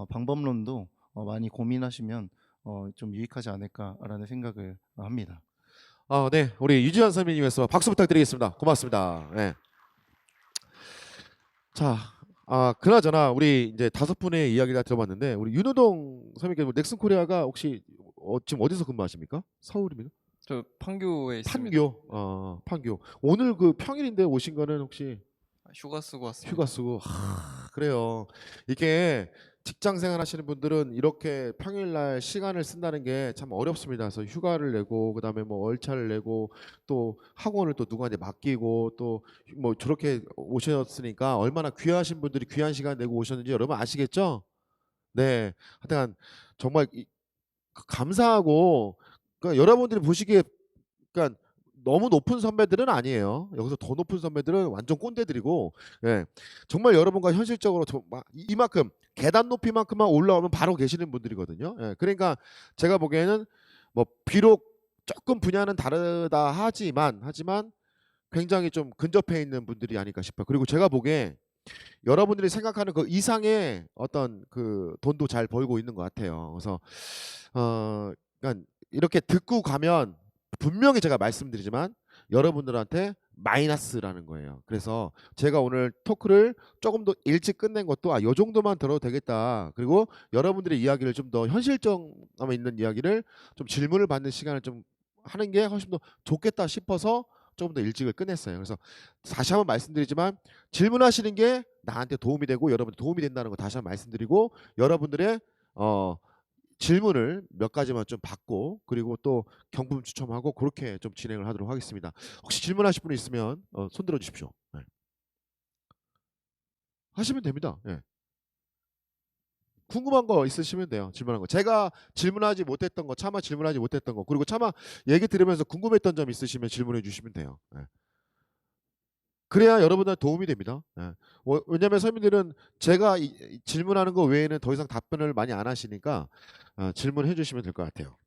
F: 방법론도 많이 고민하시면 좀 유익하지 않을까라는 생각을 합니다.
A: 네. 우리 유지현 선배님께서 박수 부탁드리겠습니다. 고맙습니다. 네. 자, 그나저나 우리 이제 5분의 이야기를 다 들어봤는데 우리 윤호동 선배님께 넥슨 코리아가 혹시 지금 어디서 근무하십니까? 서울입니까?
B: 저 판교에 있습니다.
A: 판교. 판교. 오늘 그 평일인데 오신 거는 혹시
B: 휴가 쓰고 왔습니다.
A: 휴가 쓰고 그래요. 이게 직장 생활 하시는 분들은 이렇게 평일날 시간을 쓴다는 게 참 어렵습니다. 그래서 휴가를 내고 그다음에 뭐 월차를 내고 또 학원을 또 누구한테 맡기고 또 뭐 저렇게 오셨으니까 얼마나 귀하신 분들이 귀한 시간 내고 오셨는지 여러분 아시겠죠? 네. 하여튼 정말 감사하고 그러니까 여러분들이 보시기에 그러니까 너무 높은 선배들은 아니에요. 여기서 더 높은 선배들은 완전 꼰대들이고 예. 정말 여러분과 현실적으로 이만큼 계단 높이만큼만 올라오면 바로 계시는 분들이거든요. 예. 그러니까 제가 보기에는 뭐 비록 조금 분야는 다르다 하지만 굉장히 좀 근접해 있는 분들이 아닐까 싶어요. 그리고 제가 보기에 여러분들이 생각하는 그 이상의 어떤 그 돈도 잘 벌고 있는 것 같아요. 그래서 그러니까 이렇게 듣고 가면 분명히 제가 말씀드리지만 여러분들한테 마이너스라는 거예요. 그래서 제가 오늘 토크를 조금 더 일찍 끝낸 것도 요 정도만 들어도 되겠다. 그리고 여러분들의 이야기를 좀 더 현실감 있는 이야기를 좀 질문을 받는 시간을 좀 하는 게 훨씬 더 좋겠다 싶어서 조금 더 일찍을 끝냈어요. 그래서 다시 한번 말씀드리지만 질문하시는 게 나한테 도움이 되고 여러분한테 도움이 된다는 거 다시 한번 말씀드리고 여러분들의 질문을 몇 가지만 좀 받고 그리고 또 경품 추첨하고 그렇게 좀 진행을 하도록 하겠습니다. 혹시 질문하실 분 있으면 손 들어 주십시오. 네. 하시면 됩니다. 네. 궁금한 거 있으시면 돼요. 질문한 거. 제가 질문하지 못했던 거, 차마 질문하지 못했던 거, 그리고 차마 얘기 들으면서 궁금했던 점 있으시면 질문해 주시면 돼요. 네. 그래야 여러분한테 도움이 됩니다. 예. 왜냐하면 서민들은 제가 질문하는 거 외에는 더 이상 답변을 많이 안 하시니까 질문해 주시면 될 것 같아요.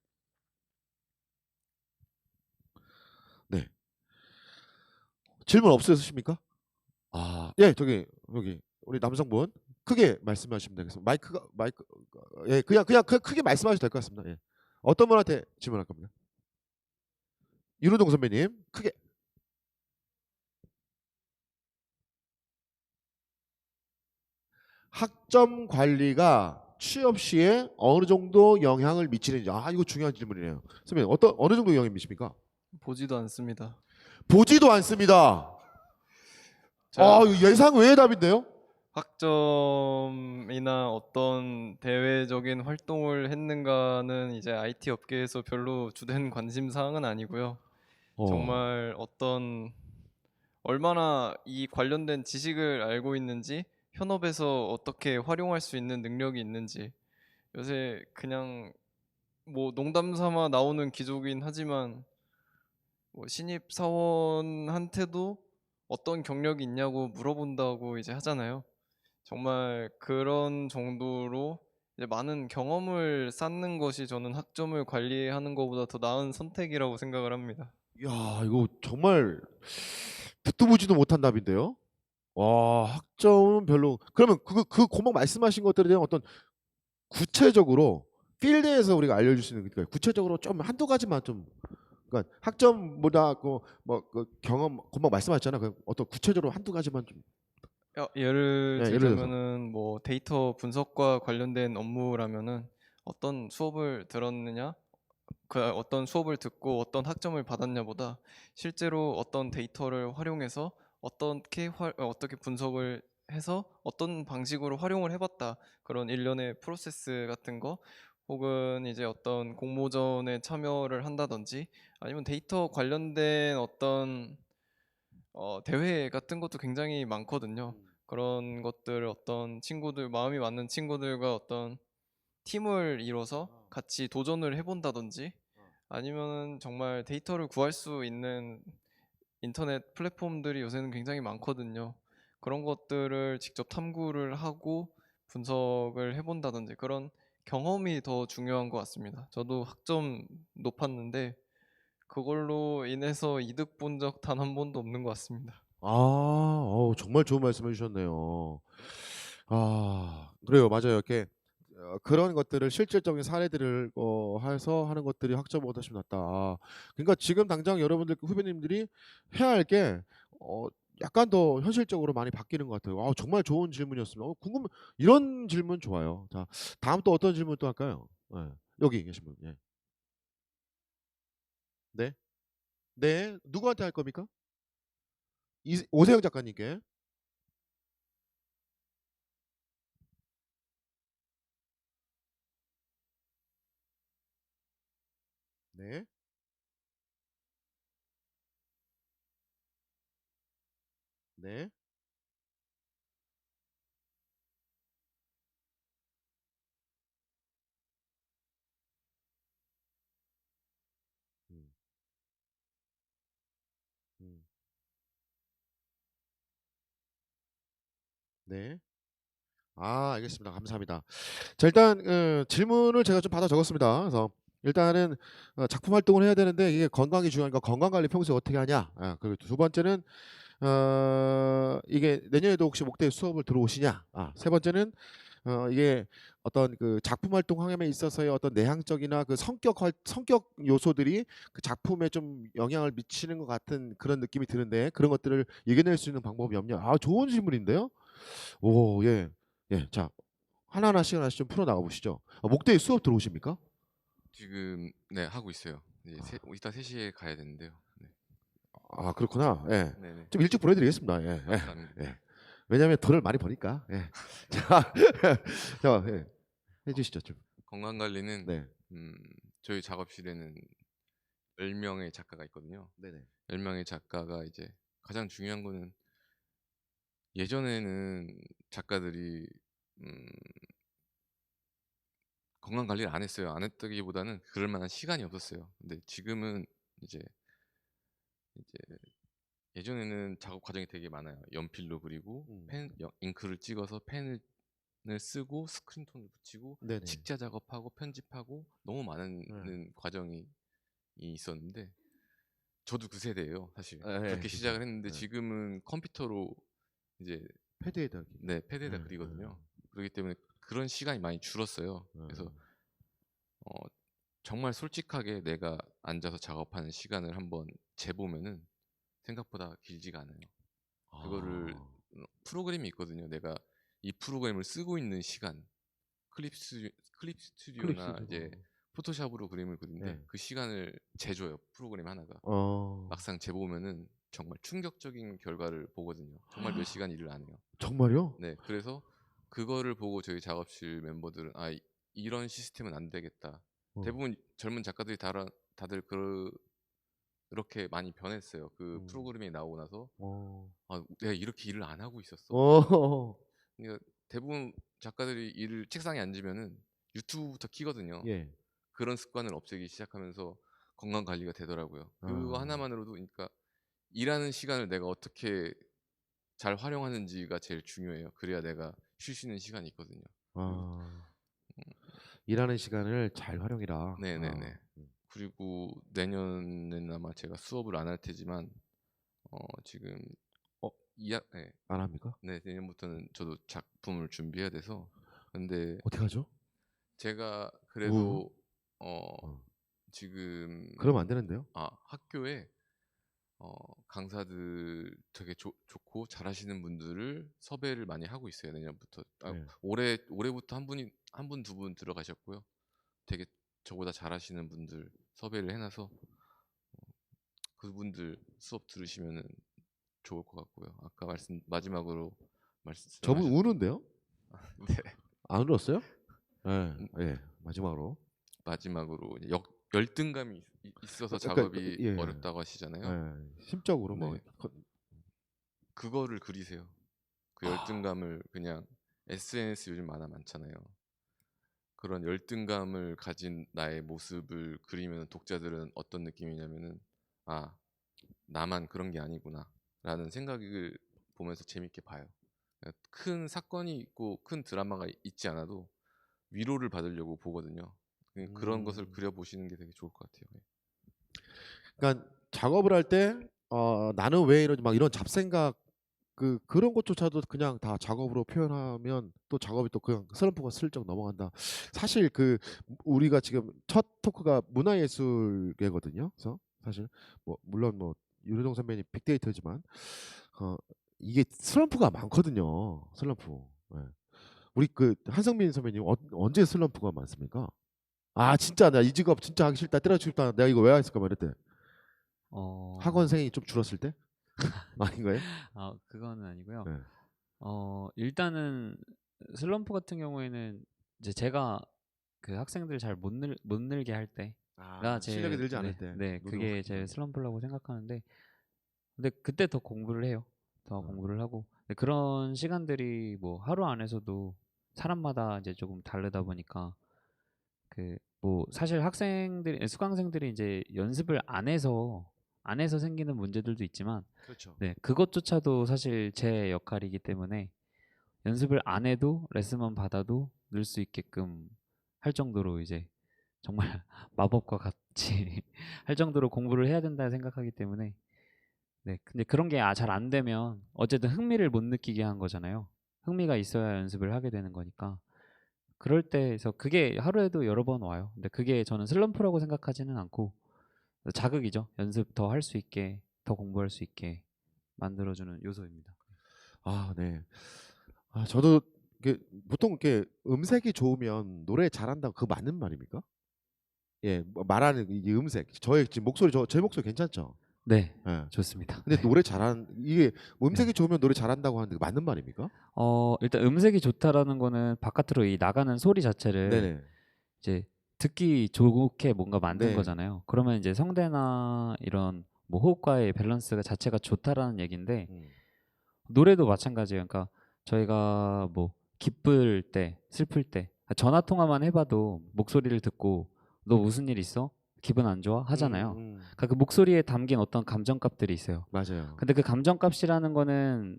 A: 네. 질문 없으십니까? 예, 저기 여기 우리 남성분 크게 말씀하시면 되겠습니다. 마이크 예, 그냥 크게 말씀하셔도 될 것 같습니다. 예. 어떤 분한테 질문할 겁니까? 윤호동 선배님 크게. 학점 관리가 취업 시에 어느 정도 영향을 미치는지 이거 중요한 질문이네요. 선배님 어느 정도 영향을 미칩니까?
B: 보지도 않습니다.
A: 보지도 않습니다.
B: 제가
A: 이거 예상 외의 답인데요?
B: 학점이나 어떤 대외적인 활동을 했는가는 이제 IT 업계에서 별로 주된 관심 사항은 아니고요. 정말 얼마나 이 관련된 지식을 알고 있는지, 현업에서 어떻게 활용할 수 있는 능력이 있는지. 요새 그냥 뭐 농담 삼아 나오는 기조긴 하지만 뭐 신입 사원한테도 어떤 경력이 있냐고 물어본다고 이제 하잖아요. 정말 그런 정도로 이제 많은 경험을 쌓는 것이 저는 학점을 관리하는 것보다 더 나은 선택이라고 생각을 합니다.
A: 야, 이거 정말 듣도 보지도 못한 답인데요. 와, 학점은 별로. 그러면 그 고막 말씀하신 것들에 대한 어떤 구체적으로 필드에서 우리가 알려줄 수 있는, 그러니까 구체적으로 좀 한두 가지만 좀, 그러니까 학점보다 그 경험 고막 말씀하셨잖아. 그 어떤 구체적으로 한두 가지만 좀.
B: 예를
A: 예, 예를 들어서.
B: 들자면은 뭐 데이터 분석과 관련된 업무라면은 어떤 수업을 들었느냐, 그 어떤 수업을 듣고 어떤 학점을 받았냐보다 실제로 어떤 데이터를 활용해서 어떻게 분석을 해서 어떤 방식으로 활용을 해봤다, 그런 일련의 프로세스 같은 거, 혹은 이제 어떤 공모전에 참여를 한다든지, 아니면 데이터 관련된 어떤 대회 같은 것도 굉장히 많거든요. 그런 것들, 어떤 친구들, 마음이 맞는 친구들과 어떤 팀을 이뤄서 같이 도전을 해본다든지, 아니면은 정말 데이터를 구할 수 있는 인터넷 플랫폼들이 요새는 굉장히 많거든요. 그런 것들을 직접 탐구를 하고 분석을 해본다든지, 그런 경험이 더 중요한 것 같습니다. 저도 학점 높았는데 그걸로 인해서 이득 본 적 단 한 번도 없는 것 같습니다.
A: 정말 좋은 말씀해 주셨네요. 그래요. 맞아요. 이렇게 그런 것들을 실질적인 사례들을 해서 하는 것들이 학점보다 훨씬 낫다. 그러니까 지금 당장 여러분들 후배님들이 해야 할 게 약간 더 현실적으로 많이 바뀌는 것 같아요. 정말 좋은 질문이었습니다. 이런 질문 좋아요. 자, 다음 또 어떤 질문 또 할까요? 예. 여기 계신 분. 예. 네. 네. 누구한테 할 겁니까? 오세영 작가님께. 네. 네. 음. 음. 네. 알겠습니다. 감사합니다. 자, 일단 질문을 제가 좀 받아 적었습니다. 그래서 일단은 작품 활동을 해야 되는데 이게 건강이 중요하니까 건강 관리 평소에 어떻게 하냐. 그리고 두 번째는 이게 내년에도 혹시 목대 수업을 들어오시냐. 세 번째는 이게 어떤 그 작품 활동함에 있어서의 어떤 내향적이나 그 성격 요소들이 그 작품에 좀 영향을 미치는 것 같은 그런 느낌이 드는데 그런 것들을 이겨낼 수 있는 방법이 없냐. 좋은 질문인데요. 오, 예. 예. 자, 하나씩 좀 풀어 나가 보시죠. 목대에 수업 들어오십니까?
C: 지금 네 하고 있어요. 이제 이따 3시에 가야 되는데요. 네.
A: 그렇구나. 예.
C: 네네.
A: 좀 일찍 보내드리겠습니다. 예. 예.
C: 감사합니다.
A: 예. 왜냐하면 돈을 많이 버니까. 예. 자, 자, 예. 해주시죠 좀.
C: 건강 관리는
A: 네.
C: 저희 작업실에는 10명의 작가가 있거든요.
A: 네네.
C: 10명의 작가가 이제 가장 중요한 거는, 예전에는 작가들이 음, 건강 관리를 안 했어요. 안 했다기보다는 그럴 만한 시간이 없었어요. 근데 지금은 이제 예전에는 작업 과정이 되게 많아요. 연필로 그리고
A: 음.
C: 잉크를 찍어서 펜을 쓰고 스크린톤을 붙이고
A: 네네.
C: 식자 작업하고 편집하고 너무 많은 과정이 있었는데, 저도 그 세대예요, 사실.
A: 예,
C: 그렇게
A: 그죠.
C: 시작을 했는데
A: 예.
C: 지금은 컴퓨터로 이제
A: 패드에다 이렇게.
C: 네, 패드에다
A: 예,
C: 그리거든요. 그렇기 때문에 그런 시간이 많이 줄었어요.
A: 예.
C: 그래서 어, 정말 솔직하게 내가 앉아서 작업하는 시간을 한번 재보면은 생각보다 길지가 않아요. 그거를 프로그램이 있거든요. 내가 이 프로그램을 쓰고 있는 시간, 클립 스튜디오나 이제 포토샵으로 그림을 그리는데
A: 네.
C: 그 시간을 재줘요, 프로그램 하나가. 막상 재보면은 정말 충격적인 결과를 보거든요. 정말 몇 시간 일을 안 해요.
A: 정말요?
C: 네, 그래서 그거를 보고 저희 작업실 멤버들은 이런 시스템은 안 되겠다.
A: 어.
C: 대부분 젊은 작가들이 다들 이렇게 많이 변했어요. 그
A: 음.
C: 프로그램이 나오고 나서
A: 어.
C: 아, 내가 이렇게 일을 안 하고 있었어.
A: 어.
C: 그러니까 대부분 작가들이 일을 책상에 앉으면은 유튜브부터 키거든요.
A: 예.
C: 그런 습관을 없애기 시작하면서 건강 관리가 되더라고요. 그거
A: 아.
C: 하나만으로도 그러니까 일하는 시간을 내가 어떻게 잘 활용하는지가 제일 중요해요. 그래야 내가 쉴 수 있는 시간이 있거든요. 그리고
A: 아. 일하는 시간을 잘 활용해라.
C: 네네네.
A: 아.
C: 그리고 내년에는 아마 제가 수업을 안 할 테지만 지금
A: 어,
C: 네,
A: 안 합니까?
C: 네, 내년부터는 저도 작품을 준비해야 돼서 근데
A: 어떻게 하죠?
C: 제가 그래도
A: 어.
C: 지금
A: 그러면 안 되는데요?
C: 학교에 강사들 되게 좋고 잘하시는 분들을 섭외를 많이 하고 있어요. 내년부터.
A: 네.
C: 올해부터 한 분, 두 분 들어가셨고요. 되게 저보다 잘하시는 분들 섭외를 해놔서 그분들 수업 들으시면은 좋을 것 같고요. 아까 마지막으로
A: 저분
C: 말씀하셨던
A: 우는데요?
C: 네.
A: 안 울었어요? 예. 예. 마지막으로.
C: 마지막으로 이제 열등감이 있어서
A: 그러니까
C: 작업이
A: 예.
C: 어렵다고 하시잖아요.
A: 예. 심적으로 뭐
C: 네. 그거를 그리세요. 그 열등감을 그냥 SNS 요즘 많잖아요. 그런 열등감을 가진 나의 모습을 그리면 독자들은 어떤 느낌이냐면은 아, 나만 그런 게 아니구나 라는 생각을 보면서 재밌게 봐요. 큰 사건이 있고 큰 드라마가 있지 않아도 위로를 받으려고 보거든요. 그런 것을 그려보시는 게 되게 좋을 것 같아요. 예.
A: 그러니까 작업을 할 때 나는 왜 이러지 막 이런 잡생각 그런 것조차도 그냥 다 작업으로 표현하면 또 작업이 또 그냥 슬럼프가 슬쩍 넘어간다. 사실 우리가 지금 첫 토크가 문화예술계거든요. 그래서 사실 뭐 물론 뭐 윤호동 선배님 빅데이터지만 이게 슬럼프가 많거든요. 슬럼프. 예. 우리 한성민 선배님 언제 슬럼프가 많습니까? 아 진짜 나 이 직업 진짜 하기 싫다 때려치고 싶다 내가 이거 왜 했을까 막 이럴 때 학원생이 좀 줄었을 때 아닌가요?
D: 그거는 아니고요.
A: 네.
D: 일단은 슬럼프 같은 경우에는 이제 제가 그 학생들 잘 못 늘게 할 때가
A: 실력이
D: 제일
A: 늘지 않을 때
D: 네,
A: 노동을
D: 그게
A: 하니까.
D: 제일 슬럼프라고 생각하는데 근데 그때 더 공부를 해요. 더 공부를 하고 근데 그런 시간들이 뭐 하루 안에서도 사람마다 이제 조금 다르다 보니까 뭐 사실 수강생들이 이제 연습을 안 해서 생기는 문제들도 있지만
A: 그렇죠.
D: 네, 그것조차도 사실 제 역할이기 때문에 연습을 안 해도 레슨만 받아도 늘 수 있게끔 할 정도로 이제 정말 마법과 같이 할 정도로 공부를 해야 된다 생각하기 때문에 네, 근데 그런 게 잘 안 되면 어쨌든 흥미를 못 느끼게 한 거잖아요. 흥미가 있어야 연습을 하게 되는 거니까 그럴 때에서 그게 하루에도 여러 번 와요. 근데 그게 저는 슬럼프라고 생각하지는 않고 자극이죠. 연습 더 할 수 있게, 더 공부할 수 있게 만들어주는 요소입니다.
A: 네. 저도 보통 이렇게 음색이 좋으면 노래 잘한다고 그거 맞는 말입니까? 예, 뭐 말하는 이 음색. 저의 지금 목소리 제 목소리 괜찮죠?
D: 네,
A: 예.
D: 좋습니다.
A: 근데
D: 네.
A: 노래 이게 음색이
D: 네.
A: 좋으면 노래 잘한다고 하는데 맞는 말입니까?
D: 일단 음색이 좋다라는 거는 바깥으로 이 나가는 소리 자체를
A: 네네.
D: 이제 듣기 좋게 뭔가 만든
A: 네.
D: 거잖아요. 그러면 이제 성대나 이런 뭐 호흡과의 밸런스가 자체가 좋다라는 얘기인데 노래도 마찬가지예요. 그러니까 저희가 뭐 기쁠 때, 슬플 때 전화 통화만 해봐도 목소리를 듣고 너 무슨 일 있어? 기분 안 좋아? 하잖아요. 그러니까 그 목소리에 담긴 어떤 감정값들이 있어요.
A: 맞아요.
D: 근데 그 감정값이라는 거는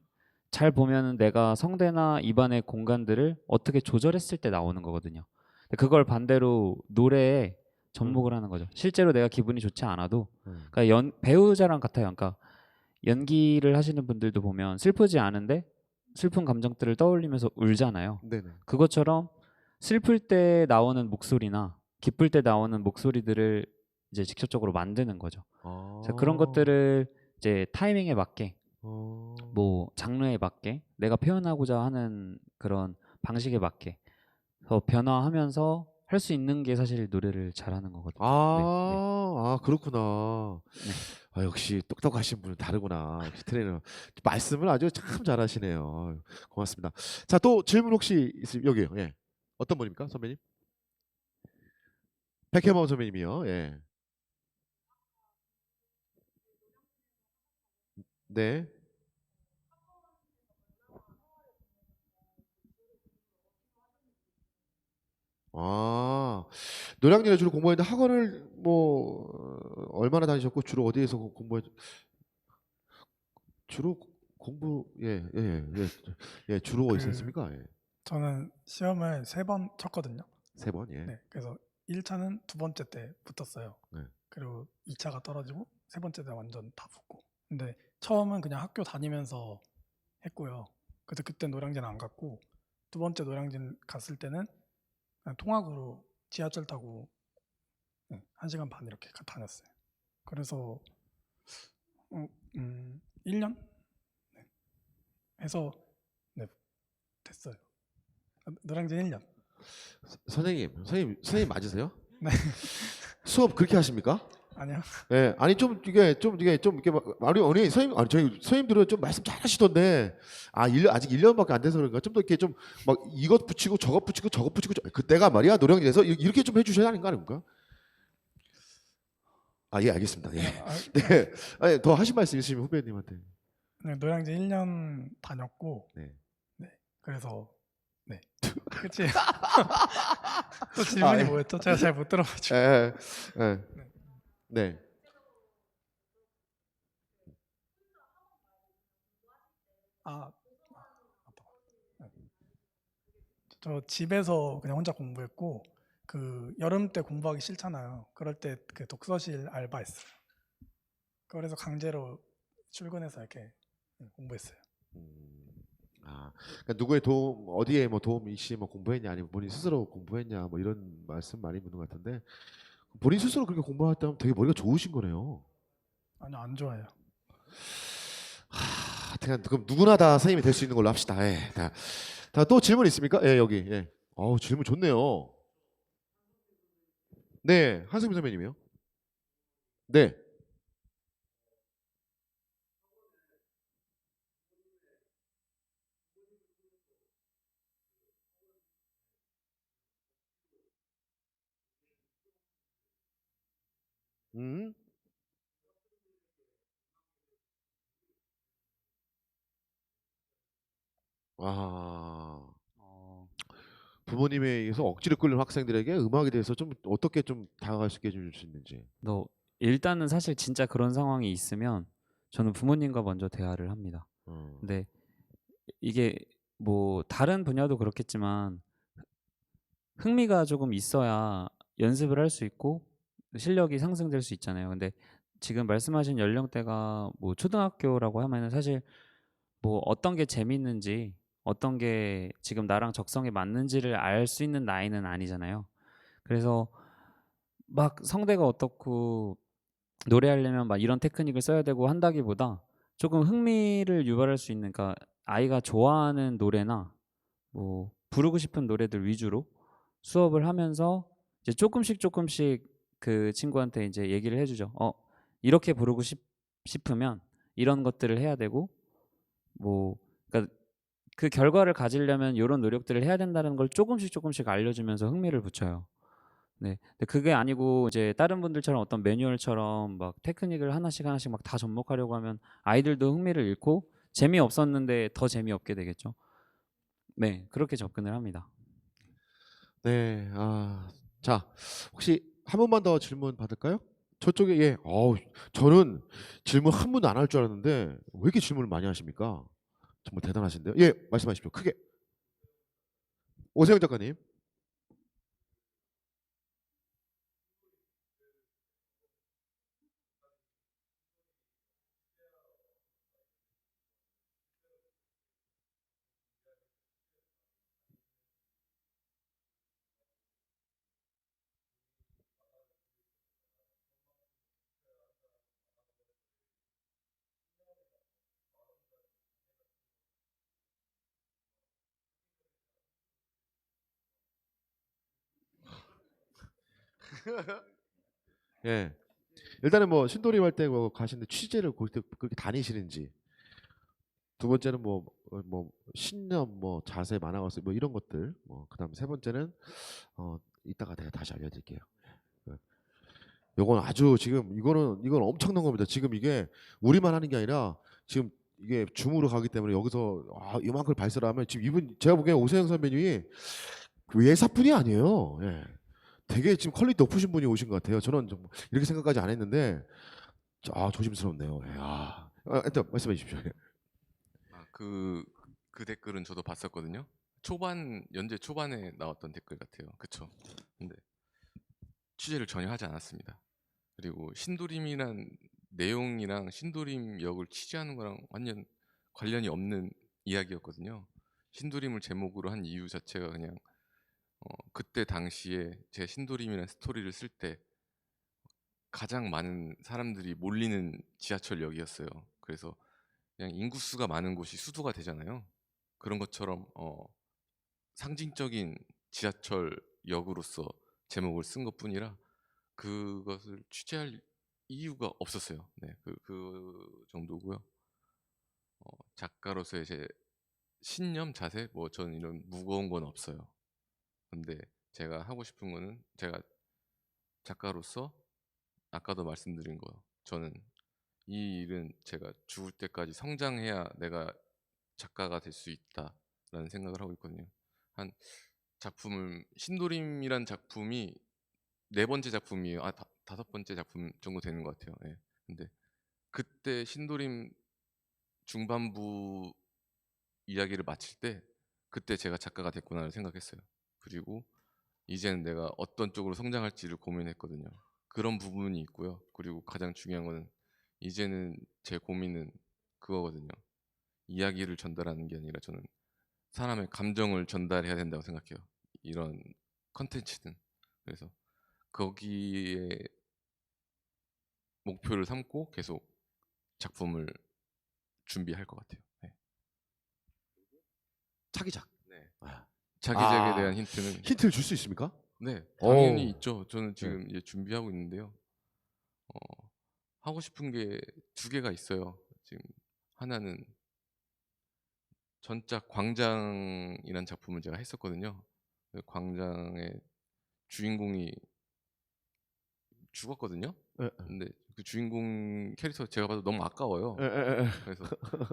D: 잘 보면은 내가 성대나 입안의 공간들을 어떻게 조절했을 때 나오는 거거든요. 근데 그걸 반대로 노래에 접목을 하는 거죠. 실제로 내가 기분이 좋지 않아도 그러니까 배우자랑 같아요. 그러니까 연기를 하시는 분들도 보면 슬프지 않은데 슬픈 감정들을 떠올리면서 울잖아요.
A: 네네.
D: 그것처럼 슬플 때 나오는 목소리나 기쁠 때 나오는 목소리들을 이제 직접적으로 만드는 거죠. 그래서 그런 것들을 이제 타이밍에 맞게 뭐 장르에 맞게 내가 표현하고자 하는 그런 방식에 맞게 더 변화하면서 할 수 있는 게 사실 노래를 잘하는 거거든요. 네.
A: 그렇구나.
D: 네.
A: 역시 똑똑하신 분은 다르구나. 역시 트레이너. 말씀을 아주 참 잘하시네요. 고맙습니다. 자, 또 질문 혹시 있으면 여기요. 예. 어떤 분입니까, 선배님? 백혜범 선배님이요. 예. 네. 아, 노량진에 주로 공부했는데 학원을 뭐 얼마나 다니셨고 주로 어디에서 공부했 주로 공부 예 주로 어디서
E: 그
A: 했습니까? 예.
E: 저는 시험을 3번 쳤거든요.
A: 세 번 예.
E: 네, 그래서 1차는 두 번째 때 붙었어요.
A: 네.
E: 그리고 2차가 떨어지고 세 번째 때 완전 다 붙고. 근데 처음은 그냥 학교 다니면서 했고요. 그래서 그때 노량진 안 갔고 두 번째 노량진 갔을 때는 그냥 통학으로 지하철 타고 1시간 반 이렇게 다녔어요. 그래서 1년 해서 네, 됐어요. 노량진 1년.
A: 선생님 맞으세요?
E: 네.
A: 수업 그렇게 하십니까?
E: 아니요.
A: 예, 아니 좀 이게 아니 선생님 아니 저희 선생님들은 좀 말씀 잘하시던데 아직 1년밖에 안 돼서 그런가 좀 더 이렇게 좀 막 이것 붙이고 저것 붙이고 저것 붙이고 그때가 말이야 노량진에서 이렇게 좀 해주셔야 하는 거 아닙니까? 아 예 알겠습니다. 예. 네. 아니, 더 하실 말씀 있으시면 후배님한테.
E: 네, 노량진 1년 다녔고
A: 네.
E: 네. 그래서 네. 끝이에요. 또 질문이
A: 예.
E: 뭐였죠? 제가 잘 못 들어가지고.
A: 예. 예. 네.
E: 아, 맞다. 네. 저 집에서 그냥 혼자 공부했고 그 여름 때 공부하기 싫잖아요. 그럴 때 그 독서실 알바했어요. 그래서 강제로 출근해서 이렇게 공부했어요.
A: 그러니까 누구의 도움 어디에 뭐 도움 이씨 뭐 공부했냐 아니면 본인 스스로 공부했냐 뭐 이런 말씀 많이 묻는 것 같은데 본인 스스로 그렇게 공부했다면 되게 머리가 좋으신 거네요.
E: 아니요, 안 좋아요.
A: 하여튼 그럼 누구나 다 선생님이 될 수 있는 걸로 합시다. 예. 또 질문 있습니까? 예, 여기. 예. 어우, 질문 좋네요. 네, 한승민 선배님이요. 네. 음. 아,
D: 어,
A: 부모님에 의해서 억지로 끌는 학생들에게 음악에 대해서 좀 어떻게 좀 다가갈 수 있게 해줄 수 있는지.
D: 너 일단은 사실 진짜 그런 상황이 있으면 저는 부모님과 먼저 대화를 합니다.
A: 어.
D: 근데 이게 뭐 다른 분야도 그렇겠지만 흥미가 조금 있어야 연습을 할 수 있고 실력이 상승될 수 있잖아요. 근데 지금 말씀하신 연령대가 뭐 초등학교라고 하면은 사실 뭐 어떤 게 재밌는지 어떤 게 지금 나랑 적성에 맞는지를 알 수 있는 나이는 아니잖아요. 그래서 막 성대가 어떻고 노래하려면 막 이런 테크닉을 써야 되고 한다기보다 조금 흥미를 유발할 수 있는 그러니까 아이가 좋아하는 노래나 뭐 부르고 싶은 노래들 위주로 수업을 하면서 이제 조금씩 그 친구한테 이제 얘기를 해주죠. 이렇게 부르고 싶으면 이런 것들을 해야 되고 뭐 그러니까 그 결과를 가지려면 이런 노력들을 해야 된다는 걸 조금씩 알려주면서 흥미를 붙여요. 네. 근데 그게 아니고 이제 다른 분들처럼 어떤 매뉴얼처럼 막 테크닉을 하나씩 막 다 접목하려고 하면 아이들도 흥미를 잃고 재미없었는데 더 재미없게 되겠죠. 네, 그렇게 접근을 합니다.
A: 네. 자, 혹시 한 번만 더 질문 받을까요? 저쪽에 예. 저는 질문 한 번도 안 할 줄 알았는데 왜 이렇게 질문을 많이 하십니까? 정말 대단하신데요. 예, 말씀하십시오. 크게. 오세영 작가님. 예. 일단은 뭐 신도림 할 때 뭐 가시는데 취재를 그렇게 다니시는지 두 번째는 뭐 신념 뭐 자세 만화가서 뭐 이런 것들 뭐 그다음 세 번째는 이따가 내가 다시 알려드릴게요. 예. 요건 아주 지금 이건 엄청난 겁니다. 지금 이게 우리만 하는 게 아니라 지금 이게 줌으로 가기 때문에 여기서 이만큼 발사를 하면 지금 이분 제가 보기엔 오세영 선배님이 외사뿐이 아니에요. 예. 되게 지금 퀄리티 높으신 분이 오신 것 같아요. 저는 좀 이렇게 생각까지 안 했는데 조심스럽네요. 예. 일단 말씀해 주십시오. 예.
C: 그 댓글은 저도 봤었거든요. 연재 초반에 나왔던 댓글 같아요. 그쵸? 근데 취재를 전혀 하지 않았습니다. 그리고 신도림이란 내용이랑 신도림 역을 취재하는 거랑 완전 관련이 없는 이야기였거든요. 신도림을 제목으로 한 이유 자체가 그냥 그때 당시에 제 신도림이라는 스토리를 쓸 때 가장 많은 사람들이 몰리는 지하철역이었어요. 그래서 그냥 인구수가 많은 곳이 수도가 되잖아요. 그런 것처럼 상징적인 지하철역으로서 제목을 쓴 것뿐이라 그것을 취재할 이유가 없었어요. 네, 그 정도고요. 작가로서의 제 신념, 자세, 뭐 저는 이런 무거운 건 없어요. 근데 제가 하고 싶은 거는 제가 작가로서 아까도 말씀드린 거, 저는 이 일은 제가 죽을 때까지 성장해야 내가 작가가 될 수 있다라는 생각을 하고 있거든요. 한 작품을 신도림이란 작품이 4번째 작품이에요. 다섯 번째 작품 정도 되는 것 같아요. 예. 근데 그때 신도림 중반부 이야기를 마칠 때 그때 제가 작가가 됐구나를 생각했어요. 그리고 이제는 내가 어떤 쪽으로 성장할지를 고민했거든요. 그런 부분이 있고요. 그리고 가장 중요한 거는 이제는 제 고민은 그거거든요. 이야기를 전달하는 게 아니라 저는 사람의 감정을 전달해야 된다고 생각해요. 이런 컨텐츠는. 그래서 거기에 목표를 삼고 계속 작품을 준비할 것 같아요. 네.
A: 차기작.
C: 네.
A: 아.
C: 자기작에 대한 힌트는
A: 힌트를 줄 수 있습니까?
C: 네, 당연히
A: 오.
C: 있죠. 저는 지금 이제 준비하고 있는데요. 하고 싶은 게 2개가 있어요. 지금 하나는 전작 광장이란 작품을 제가 했었거든요. 그 광장의 주인공이 죽었거든요.
A: 예,
C: 근데 그 주인공 캐릭터 제가 봐도 너무 아까워요.
A: 예, 예, 예.
C: 그래서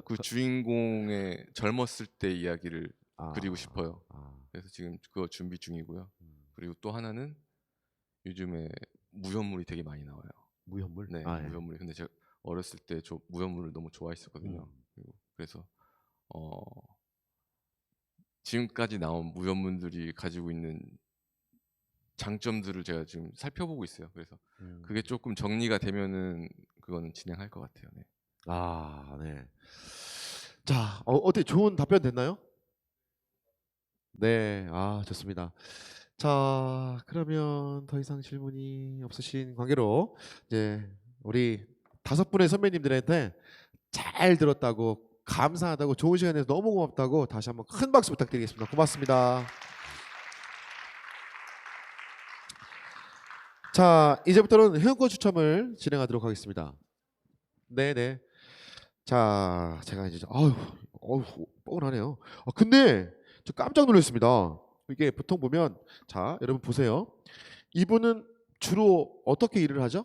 C: 그 주인공의 젊었을 때 이야기를
A: 아.
C: 그리고 싶어요.
A: 아.
C: 그래서 지금 그거 준비 중이고요. 그리고 또 하나는 요즘에 무협물이 되게 많이 나와요.
A: 무협물?
C: 네,
A: 예.
C: 무협물이. 근데 제가 어렸을 때 저 무협물을 너무 좋아했었거든요. 그래서 지금까지 나온 무협물들이 가지고 있는 장점들을 제가 지금 살펴보고 있어요. 그래서 그게 조금 정리가 되면은 그거는 진행할 것 같아요. 네.
A: 네. 자, 어때 좋은 답변 됐나요? 네, 좋습니다. 자, 그러면 더 이상 질문이 없으신 관계로 이제 우리 5분의 선배님들한테 잘 들었다고 감사하다고 좋은 시간 내서 너무 고맙다고 다시 한번 큰 박수 부탁드리겠습니다. 고맙습니다. 자, 이제부터는 회원권 추첨을 진행하도록 하겠습니다. 네네. 자, 제가 이제 뻔하네요. 근데 저 깜짝 놀랐습니다. 이게 보통 보면 자, 여러분 보세요. 이분은 주로 어떻게 일을 하죠?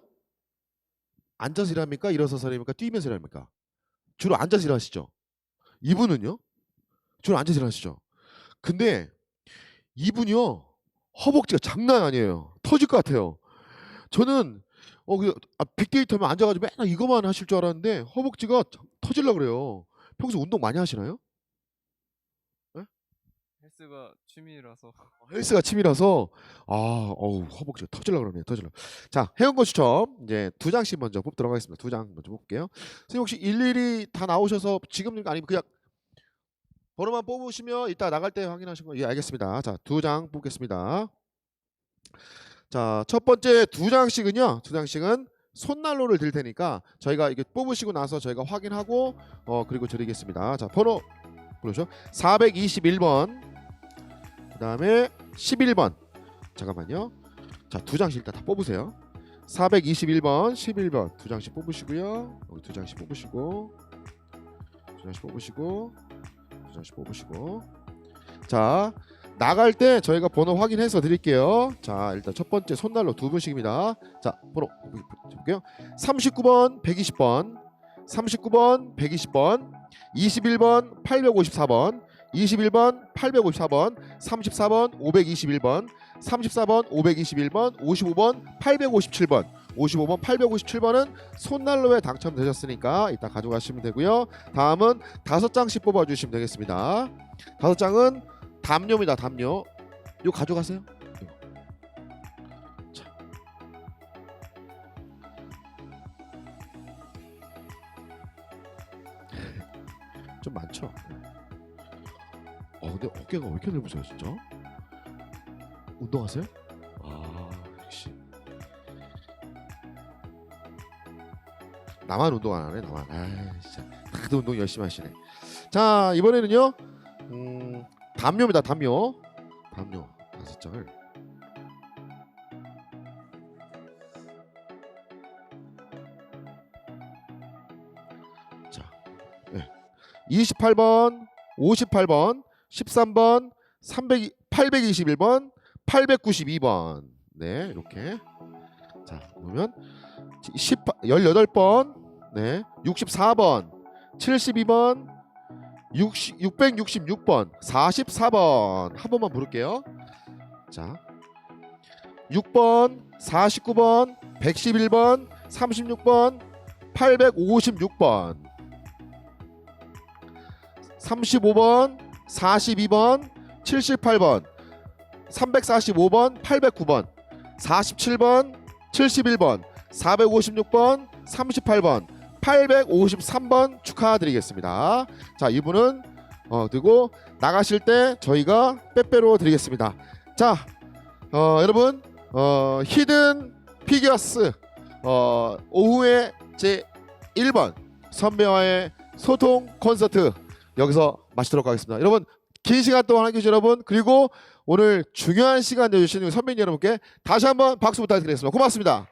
A: 앉아서 일합니까? 일어서서 일합니까? 뛰면서 일합니까? 주로 앉아서 일하시죠. 이분은요? 주로 앉아서 일하시죠. 근데 이분이요. 허벅지가 장난 아니에요. 터질 것 같아요. 저는 빅데이터면 앉아가지고 맨날 이거만 하실 줄 알았는데 허벅지가 터질라 그래요. 평소 운동 많이 하시나요? 네?
B: 헬스가 취미라서
A: 헬스가 취미라서 허벅지가 터질라 그러네요. 터질라. 자, 회원권 추첨 이제 2장씩 먼저 뽑도록 하겠습니다. 2장 먼저 뽑을게요. 선생님 혹시 일일이 다 나오셔서 지금 아니면 그냥 번호만 뽑으시면 이따 나갈 때 확인하신 거. 예, 알겠습니다. 자, 2장 뽑겠습니다. 자, 첫 번째 2장씩은요. 2장씩은 손난로를 드릴 테니까 저희가 이게 뽑으시고 나서 저희가 확인하고 그리고 드리겠습니다. 자, 번호 보시죠. 421번. 그다음에 11번. 잠깐만요. 자, 2장씩 일단 다 뽑으세요. 421번, 11번 2장씩 뽑으시고요. 여기 2장씩 뽑으시고 2장씩 뽑으시고 2장씩 뽑으시고. 자, 나갈 때 저희가 번호 확인해서 드릴게요. 자, 일단 첫 번째 손난로 2분씩입니다. 자, 번호 볼게요. 39번, 120번, 39번 120번, 21번 854번, 21번 854번, 34번 521번, 34번 521번, 55번 857번, 55번 857번은 손난로에 당첨되셨으니까 이따 가져가시면 되고요. 다음은 5장씩 뽑아주시면 되겠습니다. 5장은 담요입니다. 담요. 이거 가져가세요. 이거. 자. 좀 많죠. 근데 어깨가 왜 이렇게 넓으세요, 진짜? 운동하세요? 아, 역시. 나만 운동 안 하네, 나만. 아, 진짜. 다들 운동 열심히 하시네. 자, 이번에는요. 담요입니다, 담요. 담요 5장을. 자, 네. 28번, 58번, 13번, 821번, 892번. 네, 이렇게. 자, 보면 18번, 네, 64번, 72번, 666번, 44번. 한 번만 부를게요. 자, 6번, 49번, 111번, 36번, 856번, 35번, 42번, 78번, 345번, 809번, 47번, 71번, 456번, 38번, 853번 축하드리겠습니다. 자, 이분은 그리고 나가실 때 저희가 빼빼로 드리겠습니다. 자, 여러분 히든 피겨스 오후에 제 1번 선배와의 소통 콘서트 여기서 마치도록 하겠습니다. 여러분 긴 시간 동안 함께해 주신 여러분, 그리고 오늘 중요한 시간 내주신 선배님 여러분께 다시 한번 박수 부탁드리겠습니다. 고맙습니다.